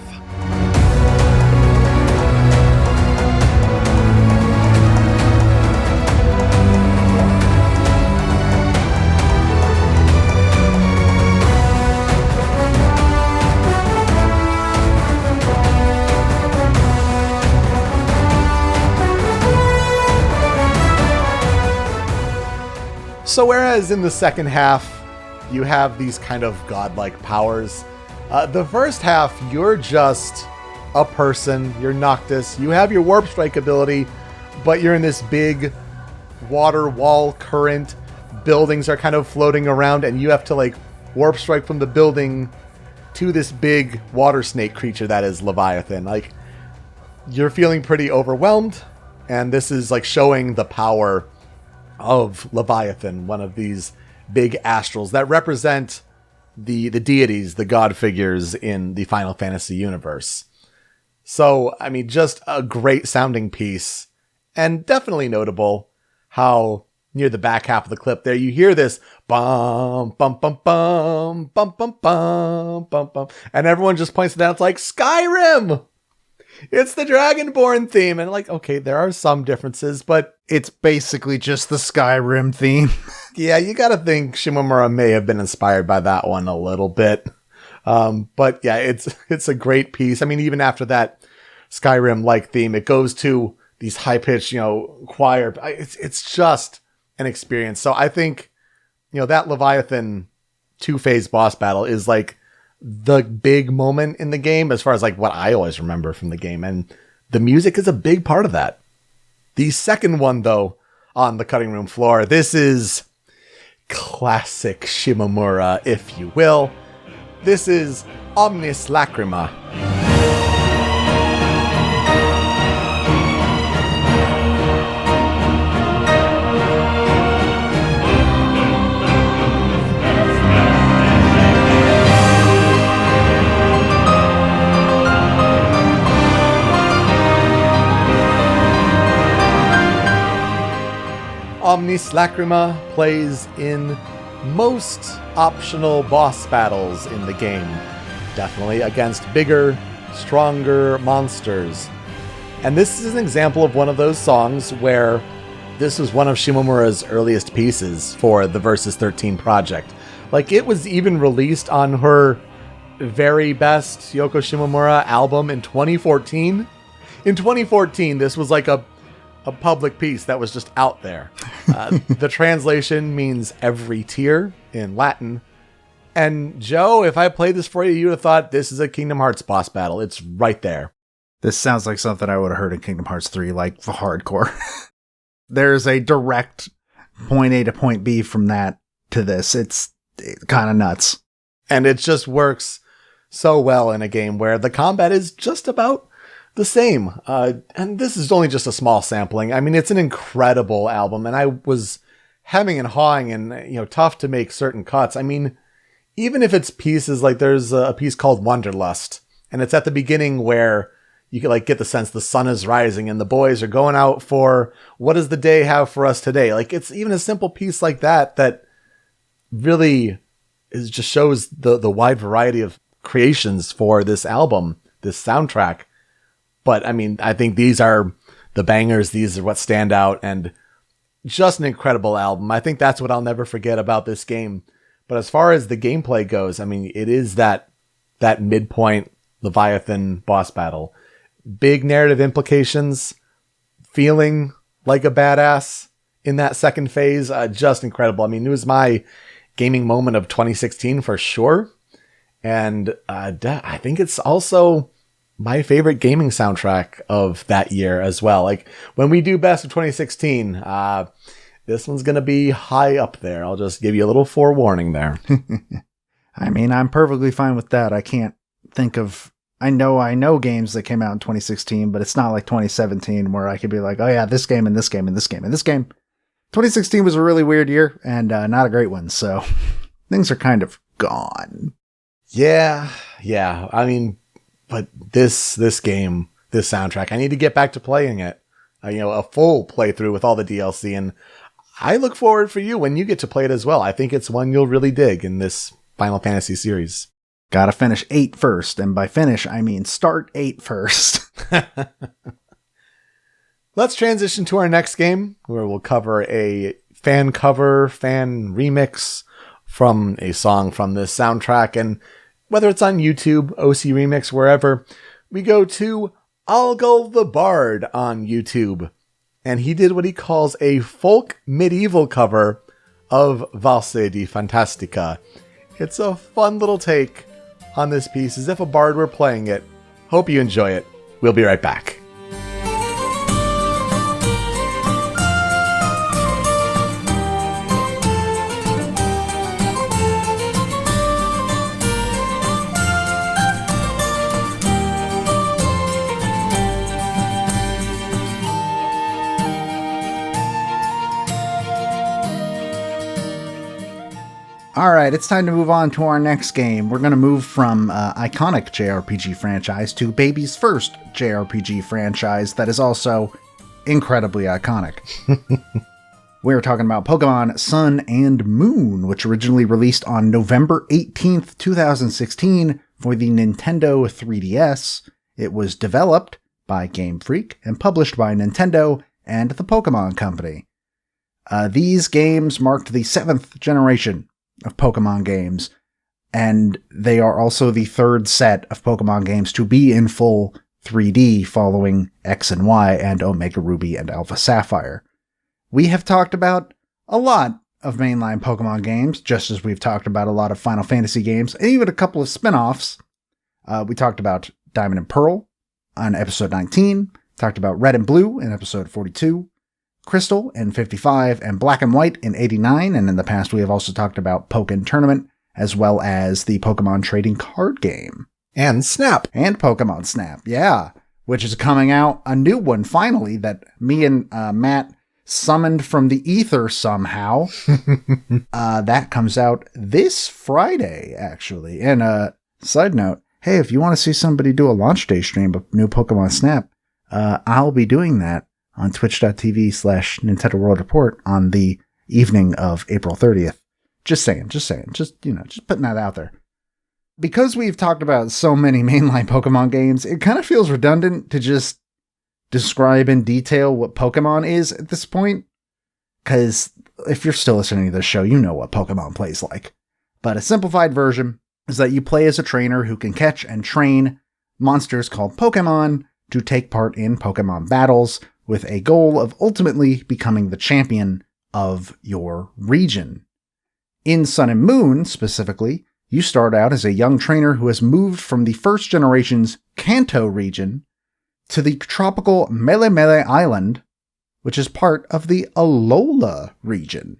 So whereas in the second half, you have these kind of godlike powers, the first half, you're just a person, you're Noctis, you have your Warp Strike ability, but you're in this big water wall current, buildings are kind of floating around, and you have to like Warp Strike from the building to this big water snake creature that is Leviathan. Like, you're feeling pretty overwhelmed, and this is like showing the power of Leviathan, one of these big astrals that represent the deities, the god figures in the Final Fantasy universe. So, I mean, just a great sounding piece, and definitely notable how near the back half of the clip there, you hear this bum, bum, bum, bum, bum, bum, bum, bum, bum, and everyone just points it out. It's like, Skyrim! It's the Dragonborn theme. And like, okay, there are some differences, but it's basically just the Skyrim theme. Yeah, you gotta think Shimomura may have been inspired by that one a little bit. But yeah, it's a great piece. I mean, even after that Skyrim-like theme, it goes to these high-pitched, choir. It's just an experience. So I think, that Leviathan two-phase boss battle is like the big moment in the game as far as like what I always remember from the game. And the music is a big part of that. The second one, though, on the cutting room floor, this is classic Shimomura, if you will. This is Omnis Lacrima. Omnis Lacrima plays in most optional boss battles in the game. Definitely against bigger, stronger monsters. And this is an example of one of those songs where this was one of Shimomura's earliest pieces for the Versus 13 project. Like, it was even released on her very best Yoko Shimomura album in 2014. In 2014, this was like a public piece that was just out there. The translation means every tear in Latin. And Joe, if I played this for you, you would have thought this is a Kingdom Hearts boss battle. It's right there. This sounds like something I would have heard in Kingdom Hearts 3, like for hardcore. There's a direct point A to point B from that to this. It's kind of nuts. And it just works so well in a game where the combat is just about the same. And this is only just a small sampling. I mean, it's an incredible album, and I was hemming and hawing and, tough to make certain cuts. I mean, even if it's pieces like there's a piece called Wanderlust, and it's at the beginning where you can get the sense the sun is rising and the boys are going out for what does the day have for us today? It's even a simple piece like that really just shows the wide variety of creations for this album, this soundtrack. But I mean, I think these are the bangers. These are what stand out, and just an incredible album. I think that's what I'll never forget about this game. But as far as the gameplay goes, I mean, it is that midpoint Leviathan boss battle. Big narrative implications, feeling like a badass in that second phase. Just incredible. I mean, it was my gaming moment of 2016 for sure. And I think it's also my favorite gaming soundtrack of that year as well. When we do best of 2016, this one's going to be high up there. I'll just give you a little forewarning there. I mean, I'm perfectly fine with that. I can't think of... I know games that came out in 2016, but it's not like 2017 where I could be like, oh yeah, this game and this game and this game and this game. 2016 was a really weird year and not a great one, so things are kind of gone. Yeah. I mean, but this game, this soundtrack, I need to get back to playing it. A full playthrough with all the DLC, and I look forward for you when you get to play it as well. I think it's one you'll really dig in this Final Fantasy series. Gotta finish 8 first, and by finish, I mean start 8 first. Let's transition to our next game, where we'll cover a fan remix from a song from this soundtrack, and whether it's on YouTube, OC Remix, wherever, we go to Algal the Bard on YouTube. And he did what he calls a folk medieval cover of Valse di Fantastica. It's a fun little take on this piece, as if a bard were playing it. Hope you enjoy it. We'll be right back. Alright, it's time to move on to our next game. We're going to move from iconic JRPG franchise to baby's first JRPG franchise that is also incredibly iconic. We're talking about Pokémon Sun and Moon, which originally released on November 18th, 2016 for the Nintendo 3DS. It was developed by Game Freak and published by Nintendo and the Pokémon Company. These games marked the 7th generation of Pokemon games, and they are also the 3rd set of Pokemon games to be in full 3D following X and Y and Omega Ruby and Alpha Sapphire. We have talked about a lot of mainline Pokemon games, just as we've talked about a lot of Final Fantasy games, and even a couple of spin-offs. We talked about Diamond and Pearl on episode 19, talked about Red and Blue in episode 42, Crystal in 55, and Black and White in 89, and in the past we have also talked about Pokken Tournament, as well as the Pokemon trading card game. And Snap. And Pokemon Snap, yeah, which is coming out, a new one finally, that me and Matt summoned from the ether somehow. That comes out this Friday, actually. And side note, hey, if you want to see somebody do a launch day stream of new Pokemon Snap, I'll be doing that on twitch.tv/Nintendo World Report on the evening of April 30th. Just saying, just putting that out there. Because we've talked about so many mainline Pokemon games, it kind of feels redundant to just describe in detail what Pokemon is at this point. Because if you're still listening to this show, you know what Pokemon plays like. But a simplified version is that you play as a trainer who can catch and train monsters called Pokemon to take part in Pokemon battles, with a goal of ultimately becoming the champion of your region. In Sun and Moon, specifically, you start out as a young trainer who has moved from the first generation's Kanto region to the tropical Melemele Island, which is part of the Alola region.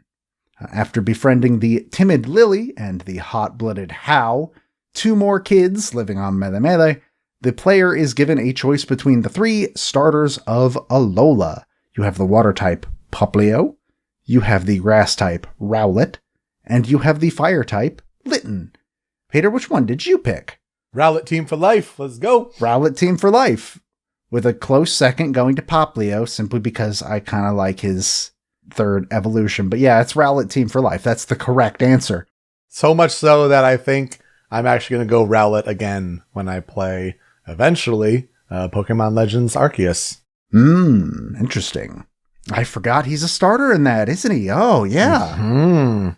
After befriending the timid Lily and the hot-blooded Hau, 2 more kids living on Melemele, The player is given a choice between the 3 starters of Alola. You have the water type Poplio, you have the grass type Rowlet, and you have the fire type Litten. Peter, which one did you pick? Rowlet team for life. Let's go. Rowlet team for life. With a close second going to Poplio, simply because I kind of like his third evolution. But yeah, it's Rowlet team for life. That's the correct answer. So much so that I think I'm actually going to go Rowlet again when I play, eventually, Pokemon Legends Arceus. Interesting. I forgot he's a starter in that, isn't he? Oh, yeah. Mm-hmm.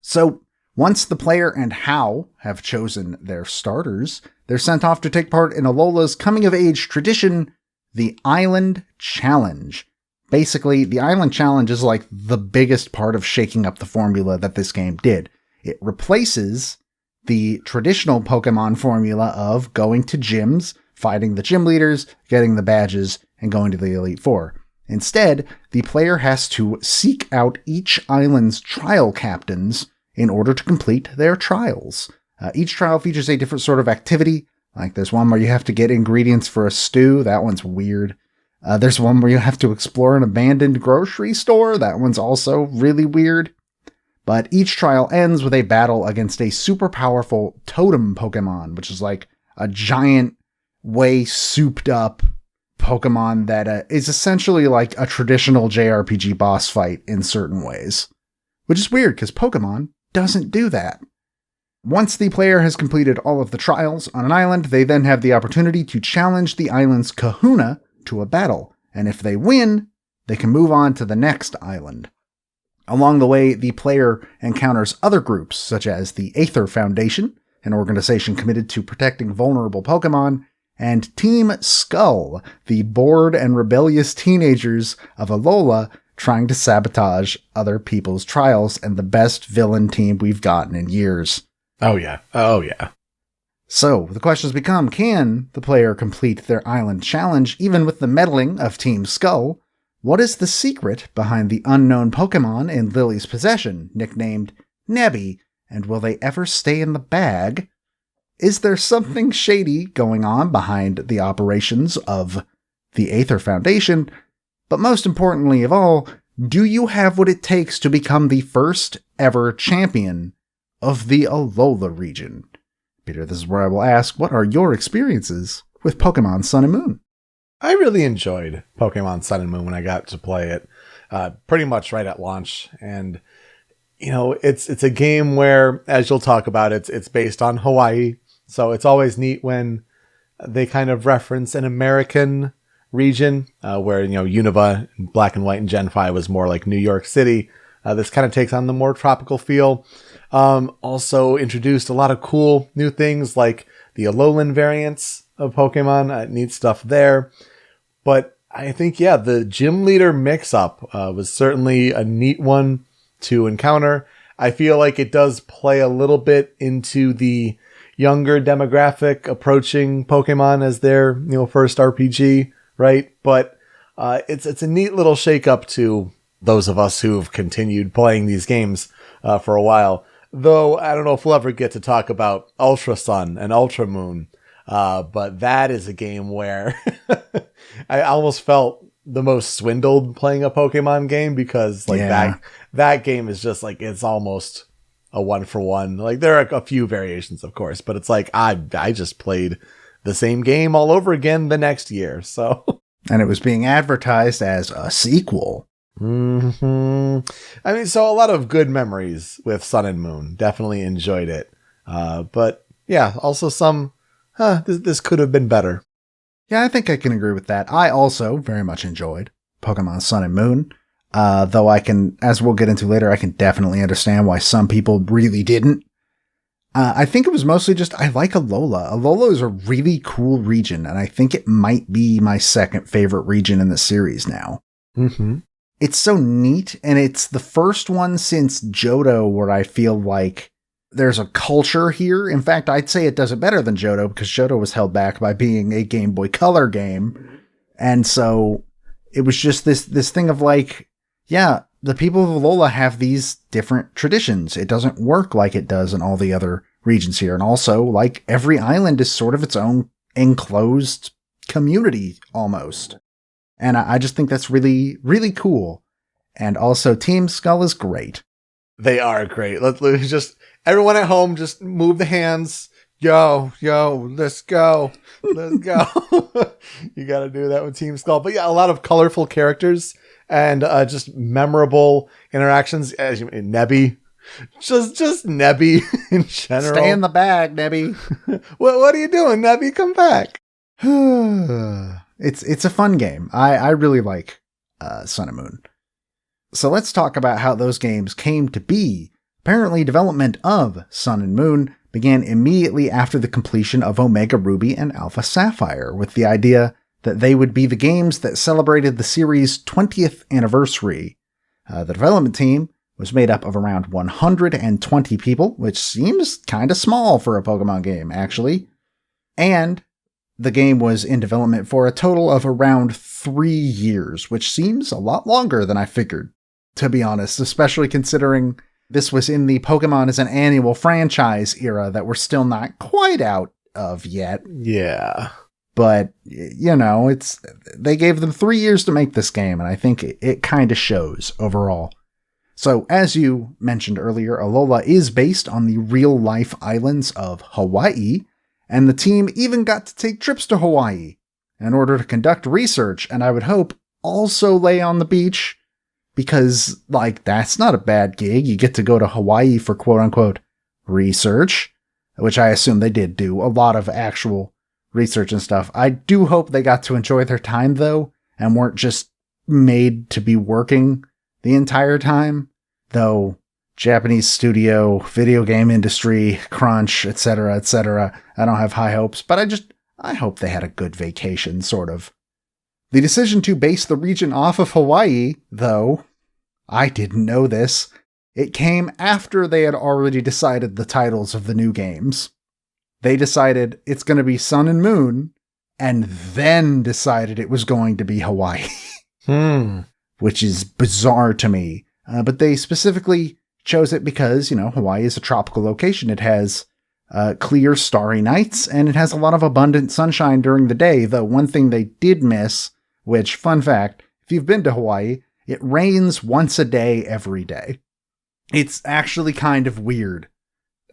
So, once the player and How have chosen their starters, they're sent off to take part in Alola's coming-of-age tradition, the Island Challenge. Basically, the Island Challenge is like the biggest part of shaking up the formula that this game did. It replaces the traditional Pokemon formula of going to gyms, fighting the gym leaders, getting the badges, and going to the Elite Four. Instead, the player has to seek out each island's trial captains in order to complete their trials. Each trial features a different sort of activity. Like there's one where you have to get ingredients for a stew. That one's weird. There's one where you have to explore an abandoned grocery store. That one's also really weird. But each trial ends with a battle against a super powerful totem Pokemon, which is like a giant, way souped up Pokemon that is essentially like a traditional JRPG boss fight in certain ways. Which is weird because Pokemon doesn't do that. Once the player has completed all of the trials on an island, they then have the opportunity to challenge the island's kahuna to a battle. And if they win, they can move on to the next island. Along the way, the player encounters other groups, such as the Aether Foundation, an organization committed to protecting vulnerable Pokemon, and Team Skull, the bored and rebellious teenagers of Alola trying to sabotage other people's trials, and the best villain team we've gotten in years. Oh yeah. Oh yeah. So, the questions become, can the player complete their island challenge even with the meddling of Team Skull? What is the secret behind the unknown Pokemon in Lily's possession, nicknamed Nebby, and will they ever stay in the bag? Is there something shady going on behind the operations of the Aether Foundation? But most importantly of all, do you have what it takes to become the first ever champion of the Alola region? Peter, this is where I will ask, what are your experiences with Pokemon Sun and Moon? I really enjoyed Pokemon Sun and Moon when I got to play it pretty much right at launch. And, you know, it's a game where, as you'll talk about, it's based on Hawaii. So it's always neat when they kind of reference an American region where, you know, Unova, Black and White, and Gen 5 was more like New York City. This kind of takes on the more tropical feel. Also introduced a lot of cool new things like the Alolan variants of Pokemon. Neat stuff there. But I think, yeah, the gym leader mix-up was certainly a neat one to encounter. I feel like it does play a little bit into the younger demographic approaching Pokemon as their, you know, first RPG, right? But it's a neat little shake-up to those of us who've continued playing these games for a while. Though I don't know if we'll ever get to talk about Ultra Sun and Ultra Moon. But that is a game where I almost felt the most swindled playing a Pokemon game because like that game is just like, it's almost a 1-for-1. Like there are a few variations, of course, but it's like, I just played the same game all over again the next year. So, and it was being advertised as a sequel. Mm-hmm. I mean, so a lot of good memories with Sun and Moon. Definitely enjoyed it. But yeah, also some, this could have been better. Yeah, I think I can agree with that. I also very much enjoyed Pokemon Sun and Moon. Though I can, as we'll get into later, I can definitely understand why some people really didn't. I think it was mostly just, I like Alola. Alola is a really cool region, and I think it might be my second favorite region in the series now. Mm-hmm. It's so neat, and it's the first one since Johto where I feel like there's a culture here. In fact, I'd say it does it better than Johto because Johto was held back by being a Game Boy Color game. And so it was just this thing of like, yeah, the people of Alola have these different traditions. It doesn't work like it does in all the other regions here. And also, like, every island is sort of its own enclosed community almost. And I just think that's really, really cool. And also Team Skull is great. They are great. Let's just, everyone at home, just move the hands. Yo, let's go. Let's go. You got to do that with Team Skull. But yeah, a lot of colorful characters and just memorable interactions. As you Nebby. Just Nebby in general. Stay in the bag, Nebby. What are you doing, Nebby? Come back. It's a fun game. I really like Sun and Moon. So let's talk about how those games came to be. Apparently, development of Sun and Moon began immediately after the completion of Omega Ruby and Alpha Sapphire, with the idea that they would be the games that celebrated the series' 20th anniversary. The development team was made up of around 120 people, which seems kind of small for a Pokemon game, actually. And the game was in development for a total of around 3 years, which seems a lot longer than I figured, to be honest, especially considering this was in the Pokemon as an annual franchise era that we're still not quite out of yet. Yeah. But, they gave them 3 years to make this game, and I think it kind of shows overall. So, as you mentioned earlier, Alola is based on the real-life islands of Hawaii, and the team even got to take trips to Hawaii in order to conduct research, and I would hope also lay on the beach, because, that's not a bad gig. You get to go to Hawaii for quote-unquote research, which I assume they did do a lot of actual research and stuff. I do hope they got to enjoy their time, though, and weren't just made to be working the entire time, though Japanese studio, video game industry, crunch, etc., I don't have high hopes, but I hope they had a good vacation, sort of. The decision to base the region off of Hawaii, though, I didn't know this, it came after they had already decided the titles of the new games. They decided it's going to be Sun and Moon, and then decided it was going to be Hawaii. Which is bizarre to me. But they specifically chose it because, Hawaii is a tropical location. It has clear, starry nights, and it has a lot of abundant sunshine during the day. Though one thing they did miss, which, fun fact, if you've been to Hawaii, it rains once a day every day. It's actually kind of weird.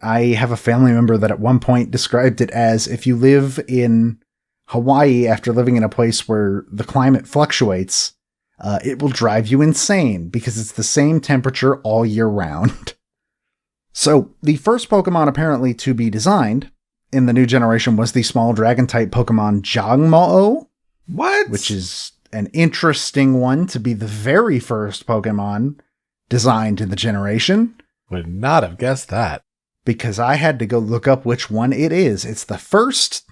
I have a family member that at one point described it as if you live in Hawaii after living in a place where the climate fluctuates, it will drive you insane because it's the same temperature all year round. So, the first Pokemon apparently to be designed in the new generation was the small dragon-type Pokemon Jangmo-o. What? Which is an interesting one to be the very first Pokemon designed in the generation. Would not have guessed that. Because I had to go look up which one it is. It's the first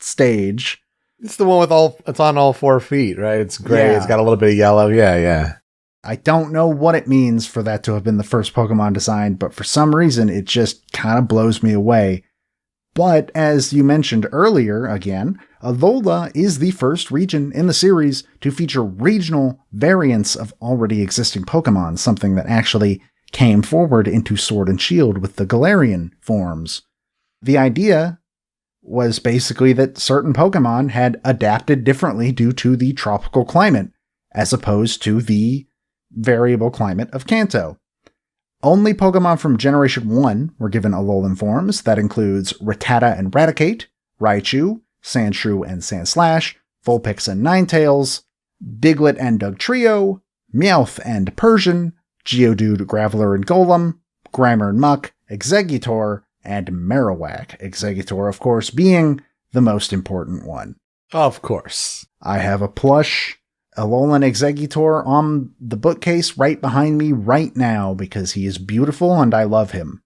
stage. It's the one it's on all 4 feet, right? It's gray. Yeah. It's got a little bit of yellow. Yeah. I don't know what it means for that to have been the first Pokemon designed, but for some reason, it just kind of blows me away. But as you mentioned earlier, again, Alola is the first region in the series to feature regional variants of already existing Pokemon, something that actually came forward into Sword and Shield with the Galarian forms. The idea was basically that certain Pokemon had adapted differently due to the tropical climate, as opposed to the variable climate of Kanto. Only Pokemon from Generation 1 were given Alolan forms. That includes Rattata and Raticate, Raichu, Sandshrew and Sandslash, Vulpix and Ninetales, Diglett and Dugtrio, Meowth and Persian, Geodude, Graveler and Golem, Grimer and Muck, Exeggutor, and Marowak. Exeggutor, of course, being the most important one. Of course. I have a plush Alolan Exeggutor on the bookcase right behind me right now because he is beautiful and I love him.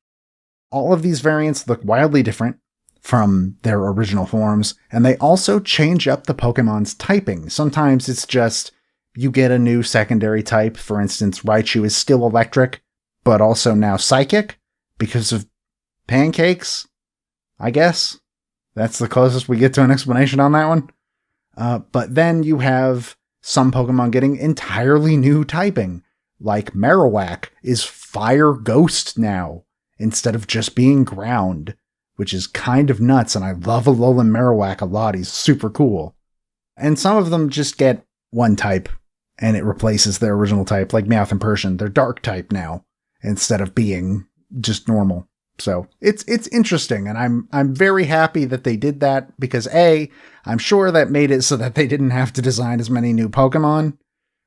All of these variants look wildly different from their original forms, and they also change up the Pokemon's typing. Sometimes it's just you get a new secondary type. For instance, Raichu is still electric, but also now psychic because of pancakes, I guess. That's the closest we get to an explanation on that one. But then you have some Pokemon getting entirely new typing, like Marowak is Fire Ghost now, instead of just being Ground, which is kind of nuts, and I love Alolan Marowak a lot. He's super cool. And some of them just get one type, and it replaces their original type, like Meowth and Persian. They're dark type now, instead of being just normal. So it's interesting, and I'm very happy that they did that, because I'm sure that made it so that they didn't have to design as many new Pokemon,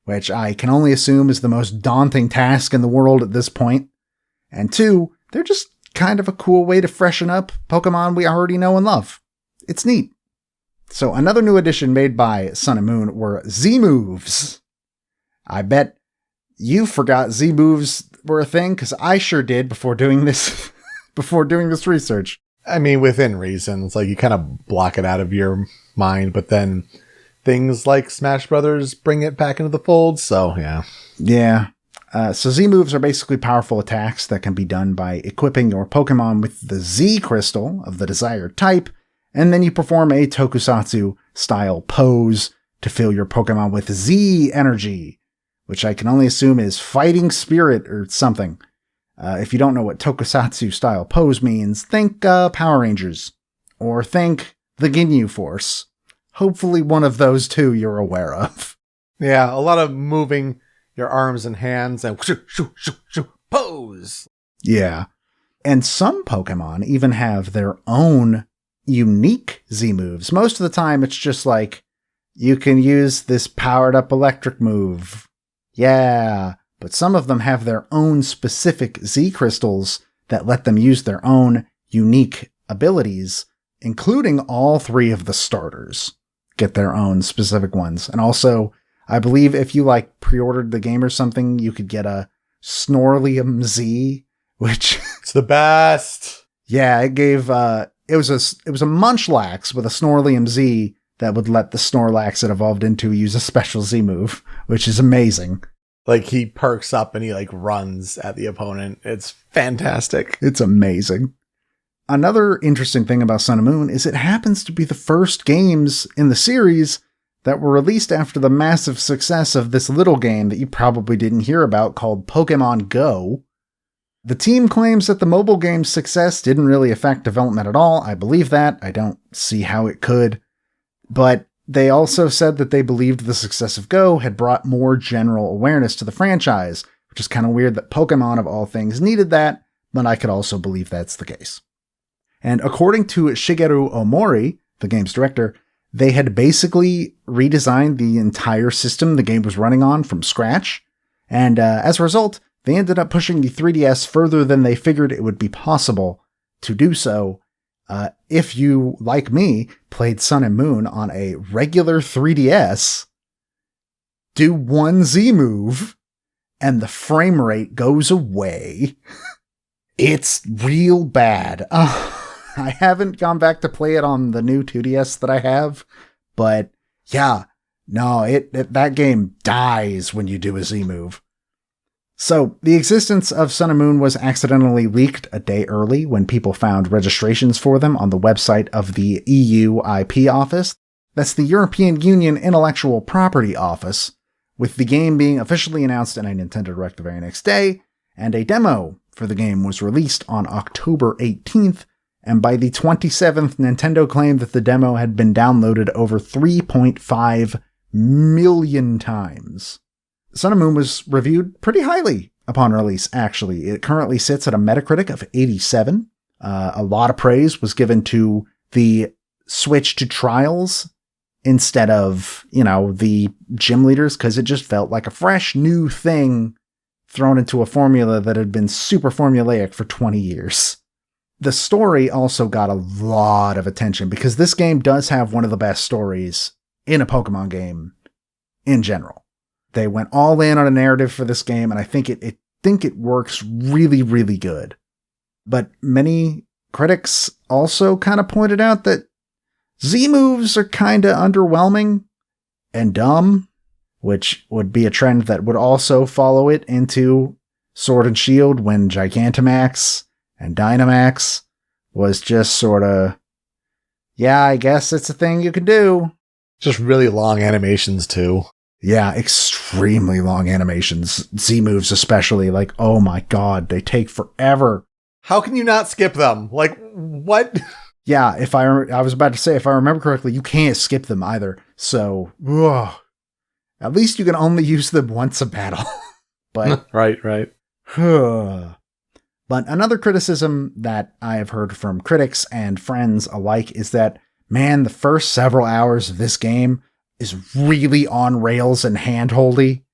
which I can only assume is the most daunting task in the world at this point. And 2, they're just kind of a cool way to freshen up Pokemon we already know and love. It's neat. So another new addition made by Sun and Moon were Z-moves. I bet you forgot Z-moves were a thing, because I sure did before doing this research. I mean, within reason. It's like you kind of block it out of your mind, but then things like Smash Brothers bring it back into the fold, so yeah. Yeah. So Z-moves are basically powerful attacks that can be done by equipping your Pokemon with the Z crystal of the desired type, and then you perform a tokusatsu-style pose to fill your Pokemon with Z energy, which I can only assume is fighting spirit or something. If you don't know what tokusatsu-style pose means, think Power Rangers, or think the Ginyu Force. Hopefully one of those two you're aware of. Yeah, a lot of moving your arms and hands and pose. Yeah. And some Pokemon even have their own unique Z-moves. Most of the time it's just like, you can use this powered up electric move. Yeah. But some of them have their own specific Z crystals that let them use their own unique abilities, including all 3 of the starters get their own specific ones. And also, I believe if you pre-ordered the game or something, you could get a Snorlium Z, which it's the best. Yeah, it gave it was a Munchlax with a Snorlium Z that would let the Snorlax it evolved into use a special Z move, which is amazing. Like, he perks up and he runs at the opponent. It's fantastic. It's amazing. Another interesting thing about Sun and Moon is it happens to be the first games in the series that were released after the massive success of this little game that you probably didn't hear about called Pokemon Go. The team claims that the mobile game's success didn't really affect development at all. I believe that. I don't see how it could. But they also said that they believed the success of Go had brought more general awareness to the franchise, which is kind of weird that Pokemon, of all things, needed that, but I could also believe that's the case. And according to Shigeru Omori, the game's director, they had basically redesigned the entire system the game was running on from scratch, and as a result, they ended up pushing the 3DS further than they figured it would be possible to do so. If you, like me, played Sun and Moon on a regular 3DS, do one Z move, and the frame rate goes away. It's real bad. I haven't gone back to play it on the new 2DS that I have, but yeah, no, that game dies when you do a Z move. So, the existence of Sun and Moon was accidentally leaked a day early when people found registrations for them on the website of the EU IP Office. That's the European Union Intellectual Property Office, with the game being officially announced in a Nintendo Direct the very next day, and a demo for the game was released on October 18th, and by the 27th, Nintendo claimed that the demo had been downloaded over 3.5 million times. Sun and Moon was reviewed pretty highly upon release, actually. It currently sits at a Metacritic of 87. A lot of praise was given to the switch to trials instead of, the gym leaders, because it just felt like a fresh new thing thrown into a formula that had been super formulaic for 20 years. The story also got a lot of attention because this game does have one of the best stories in a Pokemon game in general. They went all in on a narrative for this game, and I think it works really, really good. But many critics also kind of pointed out that Z moves are kind of underwhelming and dumb, which would be a trend that would also follow it into Sword and Shield when Gigantamax and Dynamax was just sort of, yeah, I guess it's a thing you can do. Just really long animations, too. Yeah, extremely long animations. Z moves especially, oh my god, they take forever. How can you not skip them? Like, what? Yeah, I was about to say, if I remember correctly, you can't skip them either. So, ugh. At least you can only use them once a battle. But right. But another criticism that I have heard from critics and friends alike is that, man, the first several hours of this game is really on rails and handholdy.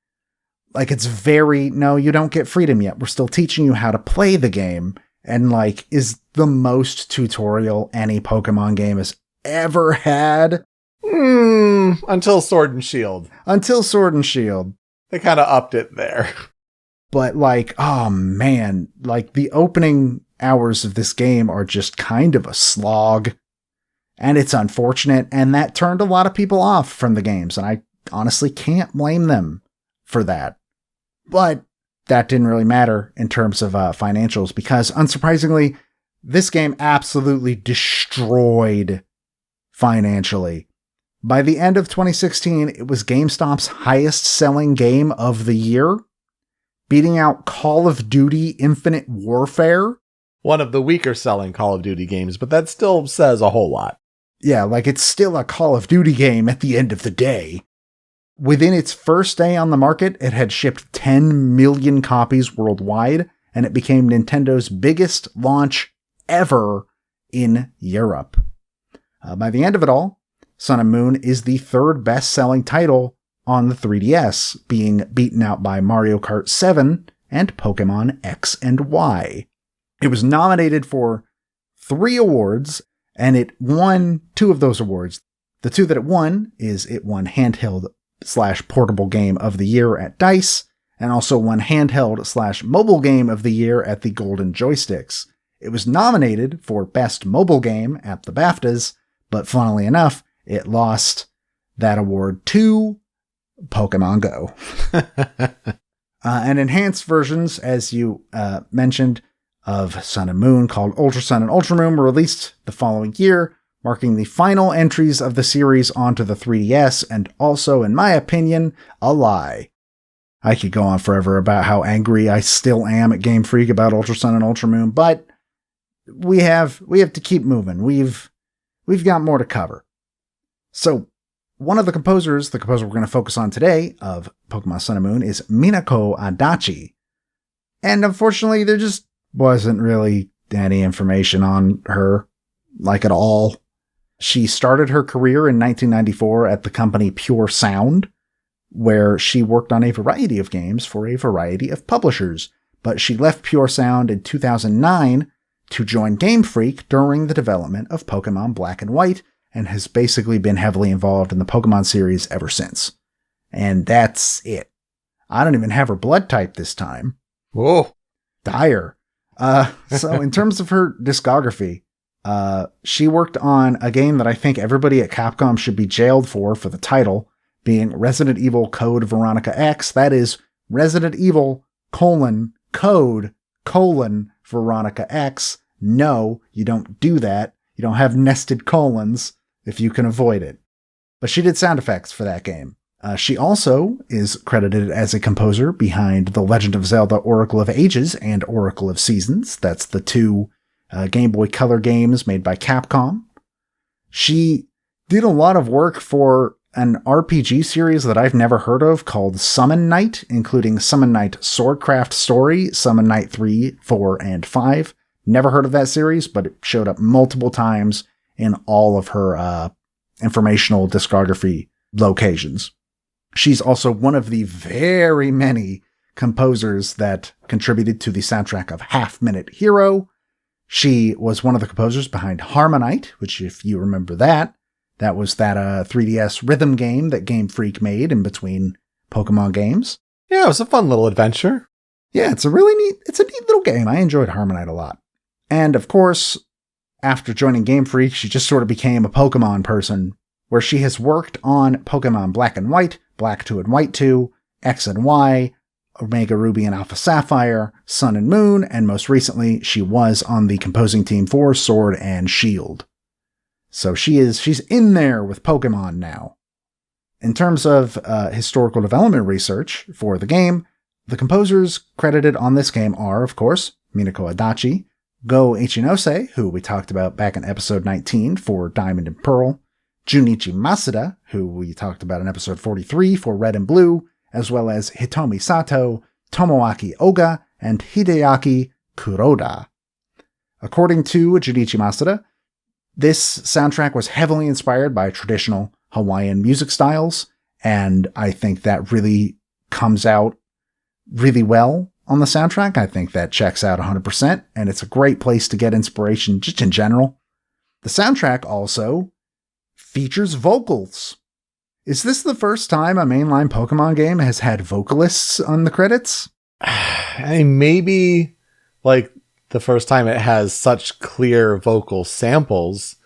Like, it's no, you don't get freedom yet. We're still teaching you how to play the game. And, like, is the most tutorial any Pokemon game has ever had. Until Sword and Shield. They kind of upped it there. But, like, oh man, like, the opening hours of this game are just kind of a slog. And it's unfortunate, and that turned a lot of people off from the games, and I honestly can't blame them for that. But that didn't really matter in terms of financials, because unsurprisingly, this game absolutely destroyed financially. By the end of 2016, it was GameStop's highest selling game of the year, beating out Call of Duty Infinite Warfare. One of the weaker selling Call of Duty games, but that still says a whole lot. Yeah, like, it's still a Call of Duty game at the end of the day. Within its first day on the market, it had shipped 10 million copies worldwide, and it became Nintendo's biggest launch ever in Europe. By the end of it all, Sun and Moon is the third best-selling title on the 3DS, being beaten out by Mario Kart 7 and Pokémon X and Y. It was nominated for 3 awards, and it won 2 of those awards. The 2 that it won handheld/portable game of the year at DICE, and also won handheld/mobile game of the year at the Golden Joysticks. It was nominated for Best Mobile Game at the BAFTAs, but funnily enough, it lost that award to Pokemon Go. And enhanced versions, as you mentioned, of Sun and Moon, called Ultra Sun and Ultra Moon, were released the following year, marking the final entries of the series onto the 3DS, and also, in my opinion, a lie. I could go on forever about how angry I still am at Game Freak about Ultra Sun and Ultra Moon, but we have to keep moving. We've got more to cover. So, one of the composer we're going to focus on today of Pokemon Sun and Moon is Minako Adachi. And unfortunately, there just wasn't really any information on her, like, at all. She started her career in 1994 at the company Pure Sound, where she worked on a variety of games for a variety of publishers. But she left Pure Sound in 2009 to join Game Freak during the development of Pokemon Black and White, and has basically been heavily involved in the Pokemon series ever since. And that's it. I don't even have her blood type this time. Whoa. Dire. So in terms of her discography, she worked on a game that I think everybody at Capcom should be jailed for the title, being Resident Evil Code Veronica X. That is Resident Evil Code Veronica X. No, you don't do that. You don't have nested colons if you can avoid it. But she did sound effects for that game. She also is credited as a composer behind The Legend of Zelda Oracle of Ages and Oracle of Seasons. That's the 2 Game Boy Color games made by Capcom. She did a lot of work for an RPG series that I've never heard of called Summon Night, including Summon Night Swordcraft Story, Summon Night 3, 4, and 5. Never heard of that series, but it showed up multiple times in all of her informational discography locations. She's also one of the very many composers that contributed to the soundtrack of Half Minute Hero. She was one of the composers behind Harmonite, which, if you remember that was that 3DS rhythm game that Game Freak made in between Pokemon games. Yeah, it was a fun little adventure. Yeah, it's a neat little game. I enjoyed Harmonite a lot. And of course, after joining Game Freak, she just sort of became a Pokemon person, where she has worked on Pokemon Black and White, Black 2 and White 2, X and Y, Omega Ruby and Alpha Sapphire, Sun and Moon, and most recently, she was on the composing team for Sword and Shield. So she's in there with Pokemon now. In terms of historical development research for the game, the composers credited on this game are, of course, Minako Adachi, Go Ichinose, who we talked about back in episode 19 for Diamond and Pearl, Junichi Masuda, who we talked about in episode 43 for Red and Blue, as well as Hitomi Sato, Tomoaki Oga, and Hideaki Kuroda. According to Junichi Masuda, this soundtrack was heavily inspired by traditional Hawaiian music styles, and I think that really comes out really well on the soundtrack. I think that checks out 100%, and it's a great place to get inspiration just in general. The soundtrack also features vocals. Is this the first time a mainline Pokemon game has had vocalists on the credits? I mean, maybe like the first time it has such clear vocal samples,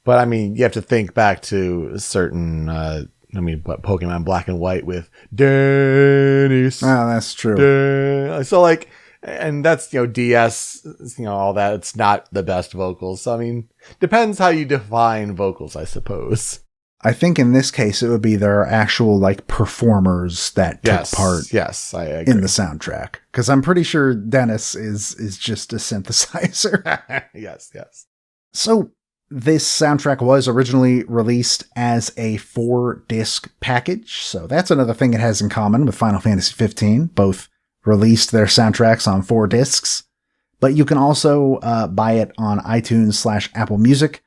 but I mean, you have to think back to certain, what Pokemon Black and White with Dennis. Oh, that's true. So like, and that's, DS, all that. It's not the best vocals. So, I mean, depends how you define vocals, I suppose. I think in this case, it would be their actual like performers that took part yes, I agree. in the soundtrack. Because I'm pretty sure Dennis is just a synthesizer. Yes. So this soundtrack was originally released as a 4-disc package. So that's another thing it has in common with Final Fantasy 15. Both released their soundtracks on 4 discs. But you can also buy it on iTunes/Apple Music.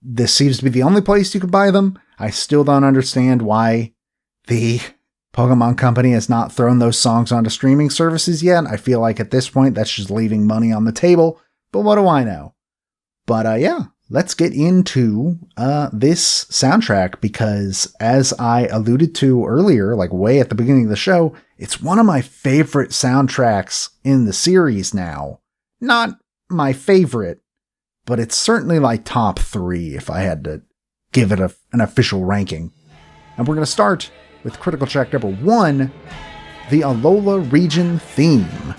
This seems to be the only place you can buy them. I still don't understand why the Pokemon Company has not thrown those songs onto streaming services yet. I feel like at this point that's just leaving money on the table, but what do I know? But yeah, let's get into this soundtrack, because as I alluded to earlier, like way at the beginning of the show, it's one of my favorite soundtracks in the series now. Not my favorite, but it's certainly like top 3 if I had to give it an official ranking. And we're going to start with Critical Track number 1, the Alola region theme.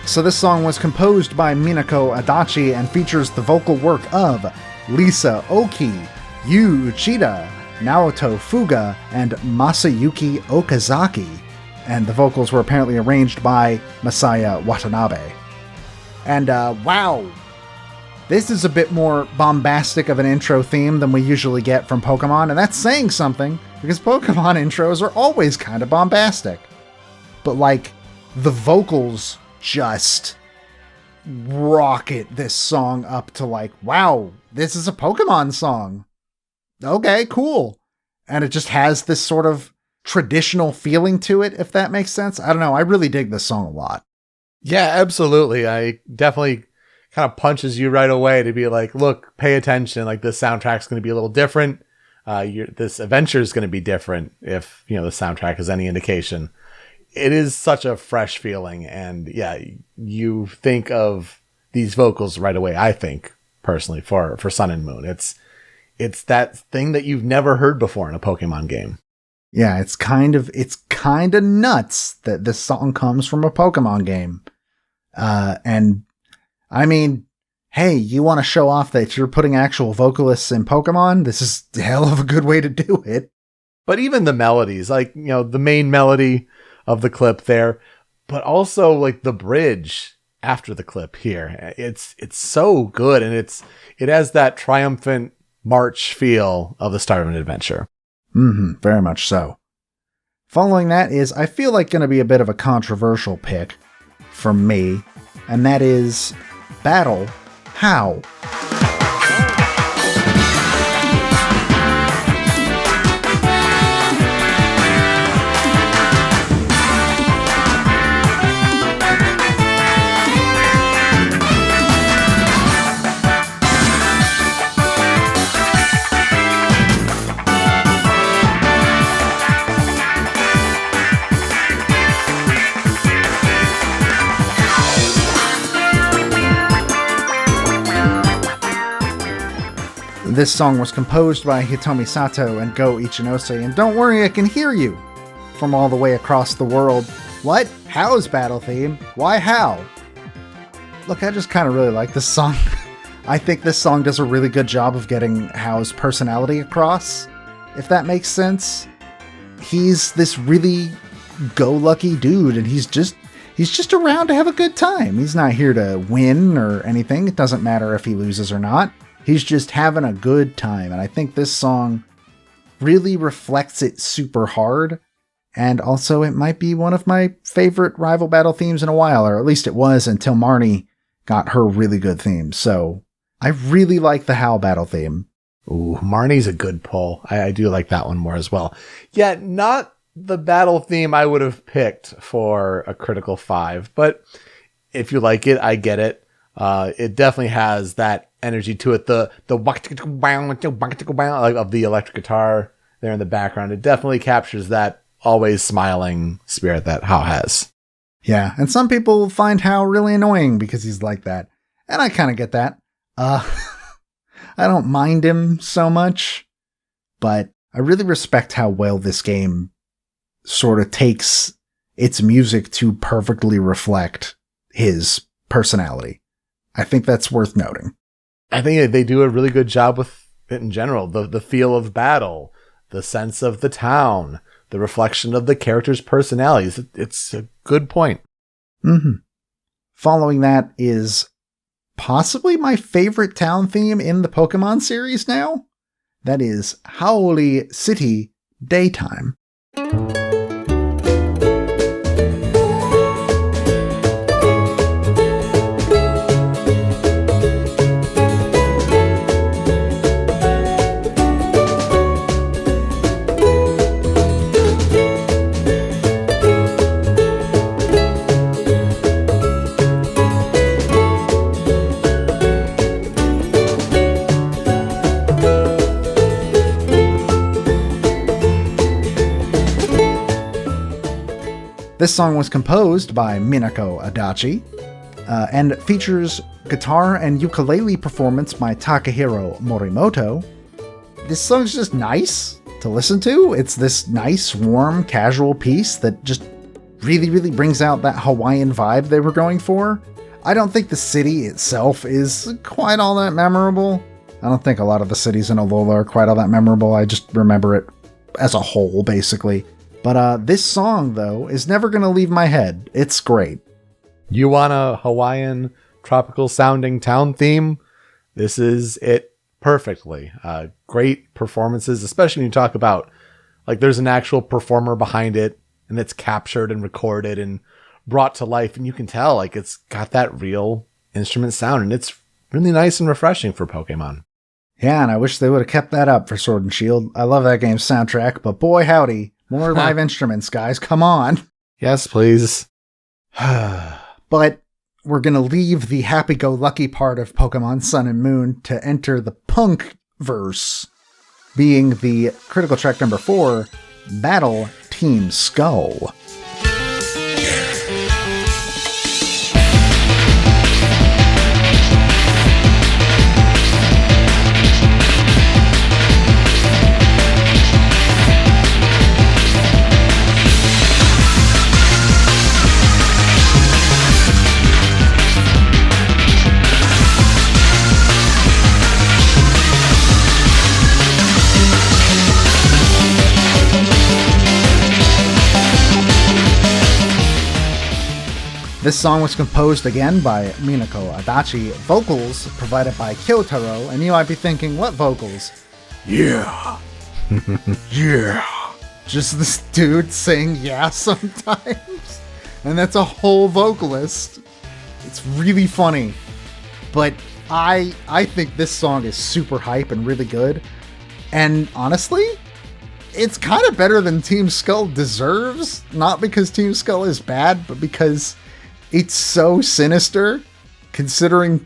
So this song was composed by Minako Adachi and features the vocal work of Lisa Oki, Yu Uchida, Naoto Fuga, and Masayuki Okazaki. And the vocals were apparently arranged by Masaya Watanabe. And wow, this is a bit more bombastic of an intro theme than we usually get from Pokemon, and that's saying something, because Pokemon intros are always kind of bombastic. But like, the vocals just rocket this song up to like, wow, this is a Pokemon song. Okay, cool. And it just has this sort of traditional feeling to it, if that makes sense. I don't know. I really dig this song a lot. Yeah, absolutely. I definitely kind of punches you right away to be like, look, pay attention. Like, this soundtrack's going to be a little different. This adventure is going to be different if, the soundtrack is any indication. It is such a fresh feeling, and yeah, you think of these vocals right away. I think personally for Sun and Moon, it's that thing that you've never heard before in a Pokemon game. Yeah, it's kind of nuts that this song comes from a Pokemon game. And I mean, hey, you want to show off that you're putting actual vocalists in Pokemon? This is a hell of a good way to do it. But even the melodies, like, the main melody of the clip there, but also like the bridge after the clip here. It's so good, and it has that triumphant march feel of the start of an adventure. Very much so. Following that is, I feel like, going to be a bit of a controversial pick from me, and that is Battle How. This song was composed by Hitomi Sato and Go Ichinose, and don't worry, I can hear you from all the way across the world. What? How's battle theme? Why how? Look, I just kind of really like this song. I think this song does a really good job of getting Hao's personality across, if that makes sense. He's this really go-lucky dude, and he's just around to have a good time. He's not here to win or anything. It doesn't matter if he loses or not. He's just having a good time, and I think this song really reflects it super hard. And also, it might be one of my favorite rival battle themes in a while, or at least it was until Marnie got her really good theme. So I really like the Hao battle theme. Ooh, Marnie's a good pull. I do like that one more as well. Yeah, not the battle theme I would have picked for a critical 5, but if you like it, I get it. It definitely has that energy to it. The like of the electric guitar there in the background. It definitely captures that always smiling spirit that Hao has. Yeah, and some people find Hao really annoying because he's like that. And I kind of get that. I don't mind him so much, but I really respect how well this game sort of takes its music to perfectly reflect his personality. I think that's worth noting. I think they do a really good job with it in general. The feel of battle, the sense of the town, the reflection of the characters' personalities. It's a good point. Mm-hmm. Following that is possibly my favorite town theme in the Pokemon series now. That is Howly City Daytime. This song was composed by Minako Adachi and features guitar and ukulele performance by Takahiro Morimoto. This song's just nice to listen to. It's this nice, warm, casual piece that just really, really brings out that Hawaiian vibe they were going for. I don't think the city itself is quite all that memorable. I don't think a lot of the cities in Alola are quite all that memorable. I just remember it as a whole, basically. But this song, though, is never going to leave my head. It's great. You want a Hawaiian tropical sounding town theme? This is it perfectly. Great performances, especially when you talk about, like, there's an actual performer behind it, and it's captured and recorded and brought to life, and you can tell, like, it's got that real instrument sound, and it's really nice and refreshing for Pokemon. Yeah, and I wish they would have kept that up for Sword and Shield. I love that game's soundtrack, but boy howdy, more live instruments, guys. Come on. Yes, please. But we're going to leave the happy-go-lucky part of Pokemon Sun and Moon to enter the punk verse, being the critical track number 4, Battle Team Skull. This song was composed again by Minako Adachi, vocals provided by Kyotaro, and you might be thinking, what vocals? Yeah. Yeah. Just this dude saying yeah sometimes. And that's a whole vocalist. It's really funny. But I think this song is super hype and really good. And honestly, it's kind of better than Team Skull deserves. Not because Team Skull is bad, but because it's so sinister, considering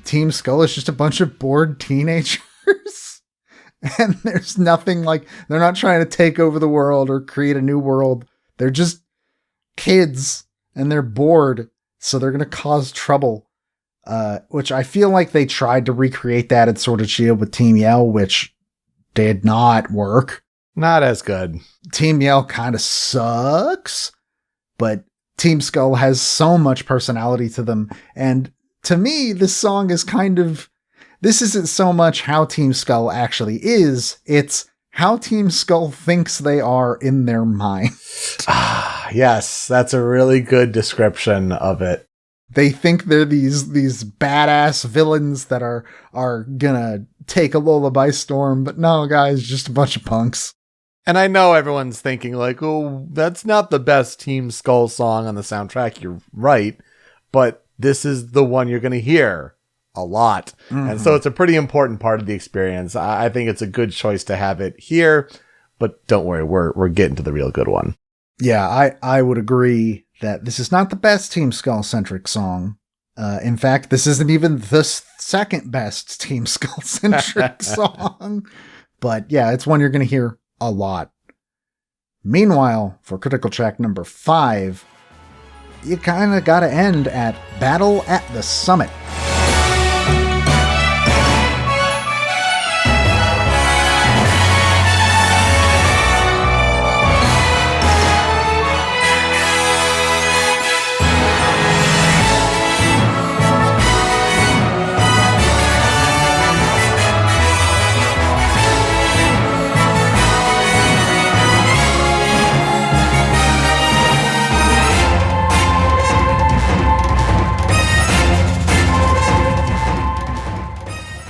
Team Skull is just a bunch of bored teenagers. And there's nothing like, they're not trying to take over the world or create a new world. They're just kids and they're bored. So they're going to cause trouble. which I feel like they tried to recreate that at Sword and Shield with Team Yell, which did not work. Not as good. Team Yell kind of sucks, but Team Skull has so much personality to them. And to me, this song is this isn't so much how Team Skull actually is, it's how Team Skull thinks they are in their mind. Yes, that's a really good description of it. They think they're these badass villains that are gonna take Alola by storm, but no, guys, just a bunch of punks. And I know everyone's thinking like, oh, that's not the best Team Skull song on the soundtrack. You're right. But this is the one you're going to hear a lot. Mm-hmm. And so it's a pretty important part of the experience. I think it's a good choice to have it here, but don't worry, we're getting to the real good one. Yeah, I would agree that this is not the best Team Skull-centric song. In fact, this isn't even the second best Team Skull-centric song. But yeah, it's one you're going to hear a lot. Meanwhile, for critical track number 5, you kind of got to end at Battle at the Summit.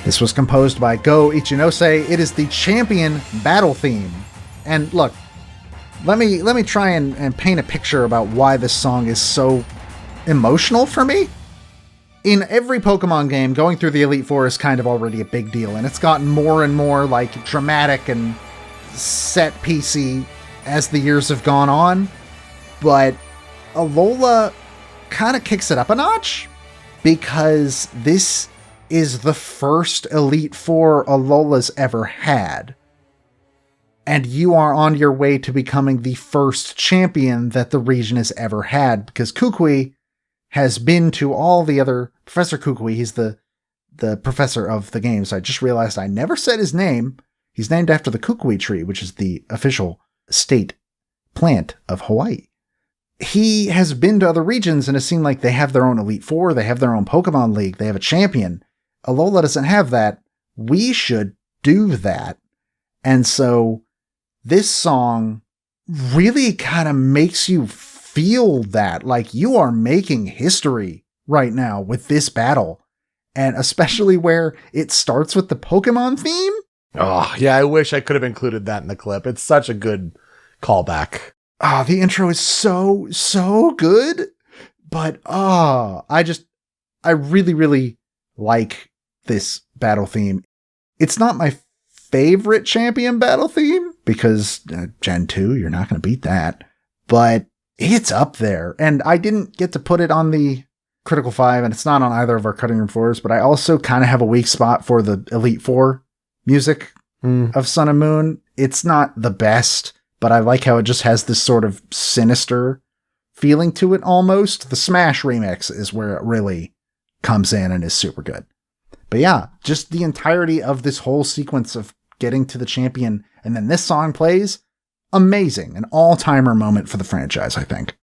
This was composed by Go Ichinose. It is the champion battle theme. And look, let me try and paint a picture about why this song is so emotional for me. In every Pokemon game, going through the Elite Four is kind of already a big deal, and it's gotten more and more like dramatic and set piecey as the years have gone on. But Alola kind of kicks it up a notch, because this is the first Elite Four Alola's ever had. And you are on your way to becoming the first champion that the region has ever had, because Kukui has been to all the other... Professor Kukui, he's the professor of the games. I just realized I never said his name. He's named after the Kukui tree, which is the official state plant of Hawaii. He has been to other regions and has seen like they have their own Elite Four, they have their own Pokemon League, they have a champion. Alola doesn't have that. We should do that. And so this song really kind of makes you feel that, like you are making history right now with this battle. And especially where it starts with the Pokemon theme. Oh, yeah, I wish I could have included that in the clip. It's such a good callback. Oh, the intro is so good. But I really, really like this battle theme. It's not my favorite champion battle theme, because Gen 2, you're not going to beat that. But it's up there. And I didn't get to put it on the Critical 5, and it's not on either of our cutting room floors, but I also kind of have a weak spot for the Elite Four music of Sun and Moon. It's not the best, but I like how it just has this sort of sinister feeling to it almost. The Smash remix is where it really comes in and is super good. But yeah, just the entirety of this whole sequence of getting to the champion and then this song plays, amazing. An all-timer moment for the franchise, I think.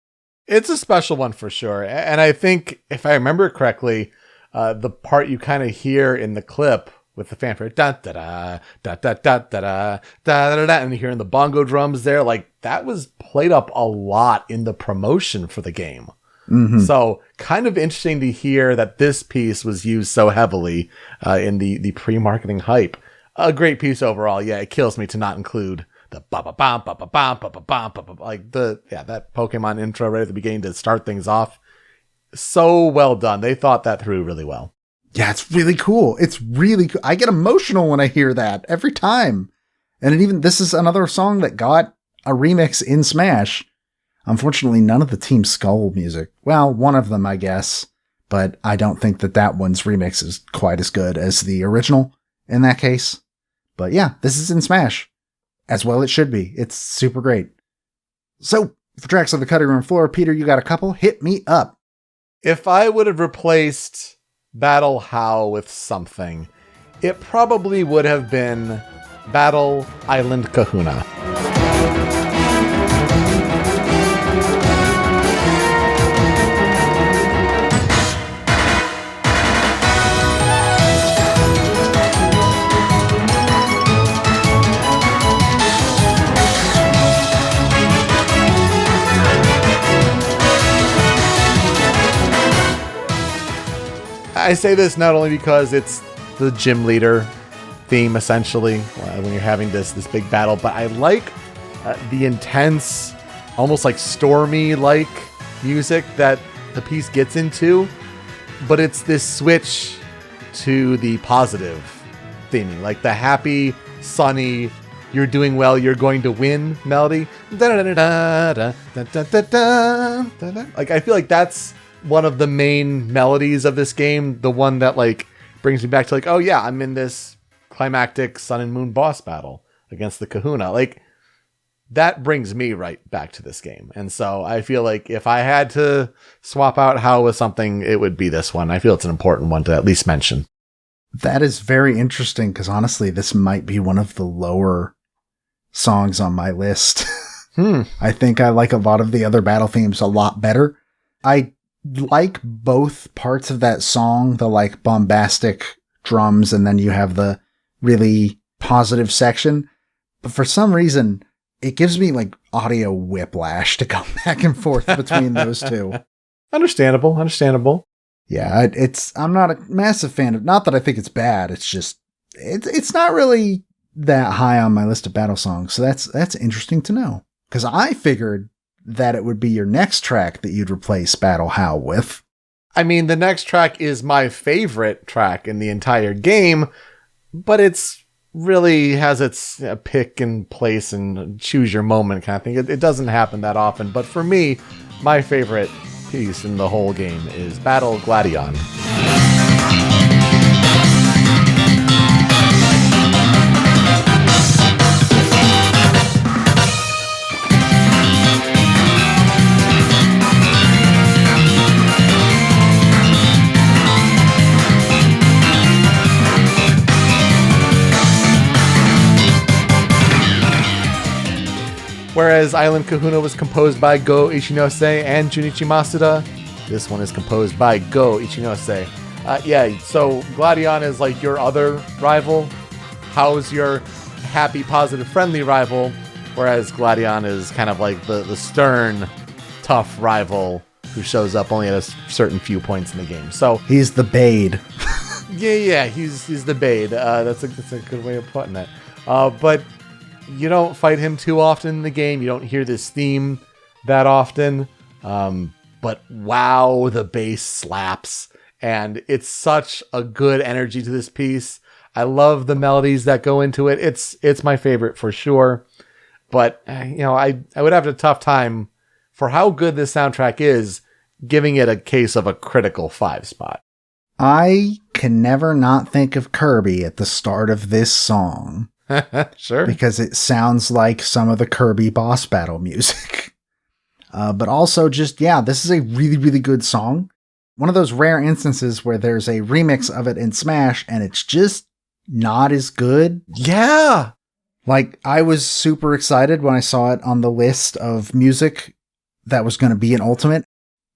It's a special one for sure. And I think, if I remember correctly, the part you kind of hear in the clip with the fanfare, da-da-da, da-da-da-da-da, da-da-da, and hearing the bongo drums there, like that was played up a lot in the promotion for the game. Mm-hmm. So kind of interesting to hear that this piece was used so heavily in the pre-marketing hype. A great piece overall. Yeah, it kills me to not include the ba-ba-bam, ba-ba-bam, ba-ba-bam, ba-ba-bam, like that Pokemon intro right at the beginning to start things off. So well done. They thought that through really well. Yeah, it's really cool. It's really cool. I get emotional when I hear that every time. And this is another song that got a remix in Smash. Unfortunately, none of the Team Skull music. Well, one of them, I guess. But I don't think that one's remix is quite as good as the original in that case. But yeah, this is in Smash. As well it should be. It's super great. So, for tracks on the cutting room floor, Peter, you got a couple? Hit me up. If I would have replaced battle How with something, it probably would have been Battle Island Kahuna. I say this not only because it's the gym leader theme, essentially, when you're having this big battle, but I like the intense, almost like stormy-like music that the piece gets into, but it's this switch to the positive theming, like the happy, sunny, you're doing well, you're going to win melody. Like, I feel like that's one of the main melodies of this game, the one that like brings me back to like, oh yeah, I'm in this climactic Sun and Moon boss battle against the Kahuna. Like, that brings me right back to this game. And so I feel like if I had to swap out How with something, it would be this one. I feel it's an important one to at least mention. That is very interesting, because honestly, this might be one of the lower songs on my list. I think I like a lot of the other battle themes a lot better. I like both parts of that song, the like bombastic drums, and then you have the really positive section. But for some reason, it gives me like audio whiplash to go back and forth between those two. Understandable. Yeah, I'm not a massive fan of, not that I think it's bad, it's just, it's not really that high on my list of battle songs. So that's interesting to know. Because I figured that it would be your next track that you'd replace Battle How with. I mean, the next track is my favorite track in the entire game, but it's really has its pick and place and choose your moment kind of thing. It doesn't happen that often, but for me, my favorite piece in the whole game is Battle Gladion. Whereas Island Kahuna was composed by Go Ichinose and Junichi Masuda, this one is composed by Go Ichinose. So Gladion is like your other rival. How's your happy, positive, friendly rival? Whereas Gladion is kind of like the stern, tough rival who shows up only at a certain few points in the game. So he's the Bade. yeah, he's the Bade. That's a good way of putting it. But you don't fight him too often in the game. You don't hear this theme that often. But wow, the bass slaps. And it's such a good energy to this piece. I love the melodies that go into it. It's my favorite for sure. But, I would have a tough time for how good this soundtrack is, giving it a case of a critical 5 spot. I can never not think of Kirby at the start of this song. Sure. Because it sounds like some of the Kirby boss battle music. But also just, this is a really, really good song. One of those rare instances where there's a remix of it in Smash and it's just not as good. Yeah. Like, I was super excited when I saw it on the list of music that was going to be in Ultimate.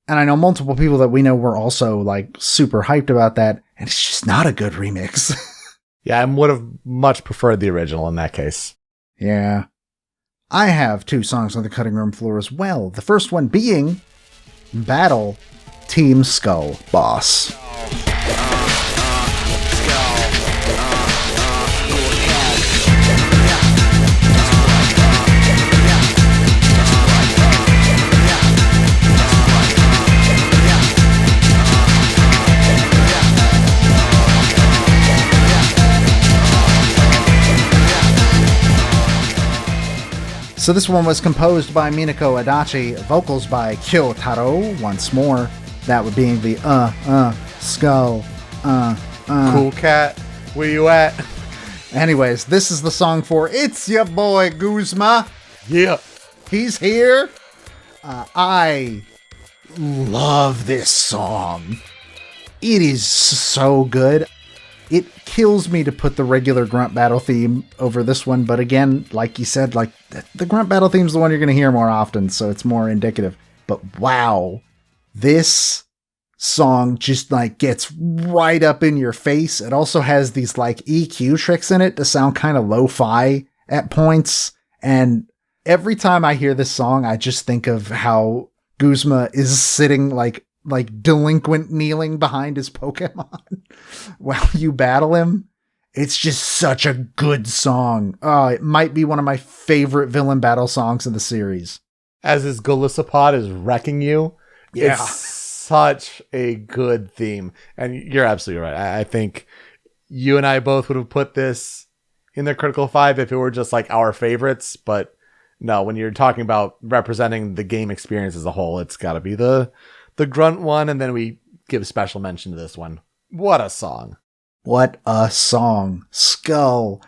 And I know multiple people that we know were also like super hyped about that. And it's just not a good remix. Yeah, I would have much preferred the original in that case. Yeah. I have 2 songs on the cutting room floor as well. The first one being Battle Team Skull Boss. So this one was composed by Minako Adachi, vocals by Kyotaro, once more. That would being the skull, Cool cat, where you at? Anyways, this is the song for It's Your Boy Guzma. Yeah. He's here. I love this song. It is so good. It kills me to put the regular grunt battle theme over this one, but again, like you said, like the grunt battle theme is the one you're going to hear more often, so it's more indicative. But wow, this song just like gets right up in your face. It also has these like EQ tricks in it to sound kind of lo-fi at points, and every time I hear this song, I just think of how Guzma is sitting like delinquent kneeling behind his Pokemon while you battle him. It's just such a good song. Oh, it might be one of my favorite villain battle songs in the series. As his Golisopod is wrecking you. Yeah. It's such a good theme. And you're absolutely right. I think you and I both would have put this in the Critical 5 if it were just like our favorites. But no, when you're talking about representing the game experience as a whole, it's got to be the grunt one, and then we give special mention to this one. What a song. What a song. Skull.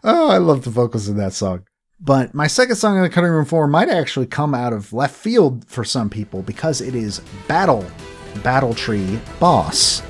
Oh, I love the vocals in that song. But my second song in the cutting room floor might actually come out of left field for some people because it is Battle Tree Boss.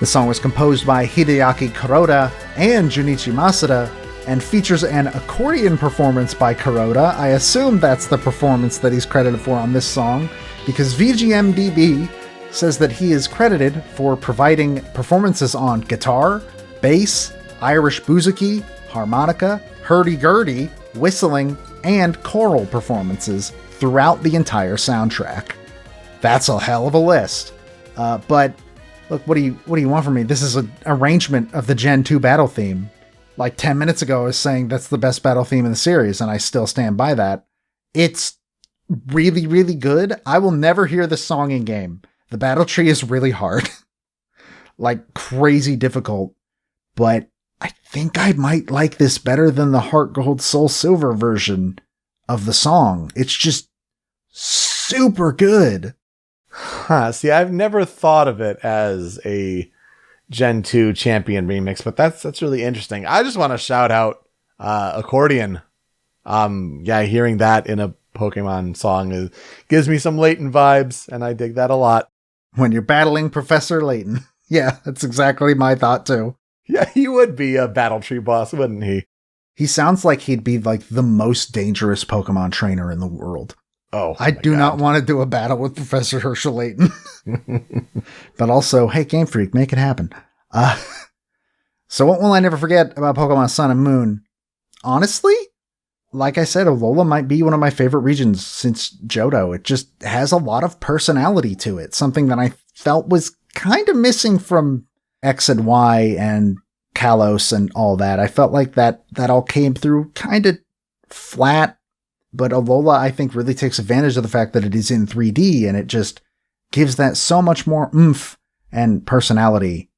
The song was composed by Hideaki Kuroda and Junichi Masuda and features an accordion performance by Kuroda. I assume that's the performance that he's credited for on this song because VGMDB says that he is credited for providing performances on guitar, bass, Irish bouzouki, harmonica, hurdy-gurdy, whistling, and choral performances throughout the entire soundtrack. That's a hell of a list. But look, what do you want from me? This is an arrangement of the Gen 2 battle theme. Like 10 minutes ago, I was saying that's the best battle theme in the series, and I still stand by that. It's really, really good. I will never hear this song in game. The battle tree is really hard. Like crazy difficult. But I think I might like this better than the Heart Gold Soul Silver version of the song. It's just super good. Huh, see, I've never thought of it as a Gen 2 champion remix, but that's really interesting. I just want to shout out accordion. Hearing that in a Pokemon song gives me some Layton vibes, and I dig that a lot. When you're battling Professor Layton. Yeah, that's exactly my thought too. Yeah, he would be a battle tree boss, wouldn't he? He sounds like he'd be like the most dangerous Pokemon trainer in the world. Oh, I do not want to do a battle with Professor Herschel Layton. But also, hey, Game Freak, make it happen. So what will I never forget about Pokemon Sun and Moon? Honestly, like I said, Alola might be one of my favorite regions since Johto. It just has a lot of personality to it. Something that I felt was kind of missing from X and Y and Kalos and all that. I felt like that all came through kind of flat. But Alola, I think, really takes advantage of the fact that it is in 3D, and it just gives that so much more oomph and personality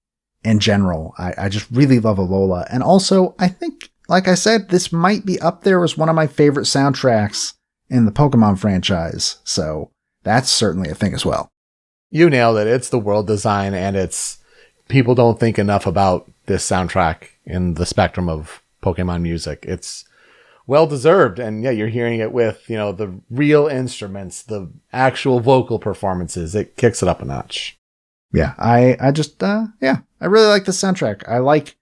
in general. I just really love Alola. And also, I think, like I said, this might be up there as one of my favorite soundtracks in the Pokemon franchise. So that's certainly a thing as well. You nailed it. It's the world design, and it's people don't think enough about this soundtrack in the spectrum of Pokemon music. It's well-deserved, and yeah, you're hearing it with, the real instruments, the actual vocal performances. It kicks it up a notch. Yeah, I really like this soundtrack. I like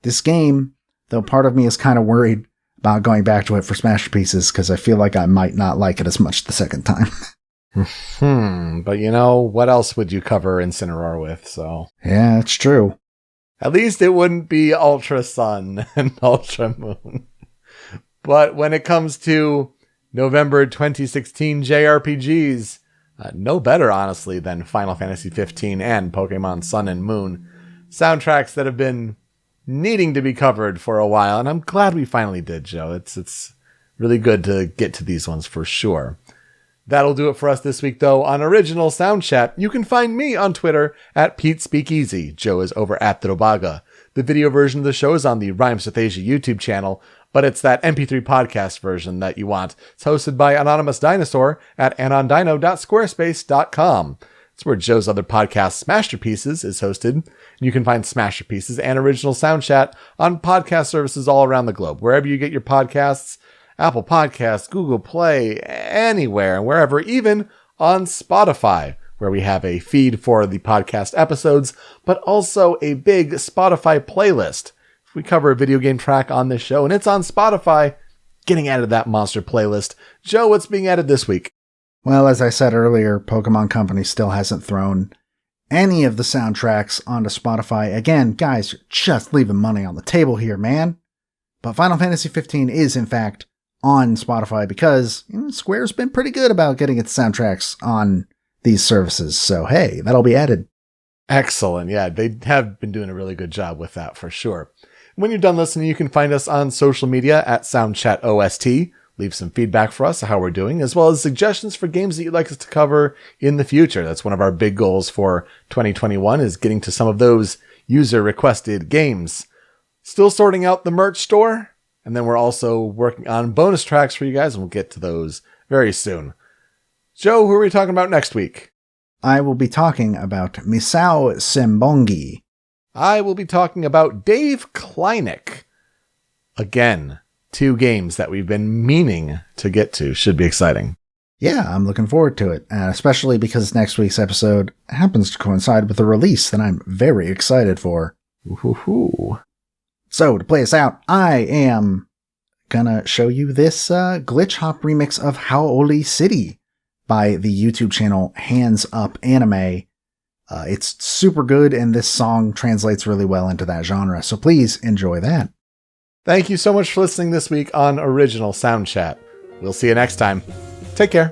this game, though part of me is kind of worried about going back to it for Smash Pieces, because I feel like I might not like it as much the second time. But what else would you cover Incineroar with, so... Yeah, it's true. At least it wouldn't be Ultra Sun and Ultra Moon. But when it comes to November 2016 JRPGs, no better, honestly, than Final Fantasy XV and Pokemon Sun and Moon. Soundtracks that have been needing to be covered for a while, and I'm glad we finally did, Joe. It's really good to get to these ones for sure. That'll do it for us this week, though. On Original Soundchat, you can find me on Twitter at PeteSpeakeasy. Joe is over at Drobaga. The video version of the show is on the Rhymes with Asia YouTube channel. but it's that MP3 podcast version that you want. It's hosted by Anonymous Dinosaur at anondino.squarespace.com. It's where Joe's other podcast, Smasherpieces, is hosted. You can find Smasherpieces and original Soundchat on podcast services all around the globe. Wherever you get your podcasts, Apple Podcasts, Google Play, anywhere and wherever, even on Spotify, where we have a feed for the podcast episodes, but also a big Spotify playlist. If we cover a video game track on this show and it's on Spotify, getting added to that monster playlist. Joe, what's being added this week? Well, as I said earlier, Pokemon Company still hasn't thrown any of the soundtracks onto Spotify. Again, guys, you're just leaving money on the table here, man. But Final Fantasy 15 is, in fact, on Spotify because Square's been pretty good about getting its soundtracks on these services. So, hey, that'll be added. Excellent. Yeah, they have been doing a really good job with that for sure. When you're done listening, you can find us on social media at Soundchat OST. Leave some feedback for us on how we're doing, as well as suggestions for games that you'd like us to cover in the future. That's one of our big goals for 2021, is getting to some of those user-requested games. Still sorting out the merch store, and then we're also working on bonus tracks for you guys, and we'll get to those very soon. Joe, who are we talking about next week? I will be talking about Misao Sembongi. I will be talking about Dave Kleinik. Again, 2 games that we've been meaning to get to. Should be exciting. Yeah, I'm looking forward to it, especially because next week's episode happens to coincide with a release that I'm very excited for. Ooh. So, to play us out, I am gonna show you this glitch hop remix of Haoli City by the YouTube channel Hands Up Anime. It's super good, and this song translates really well into that genre, so please enjoy that. Thank you so much for listening this week on Original Sound Chat. We'll see you next time. Take care.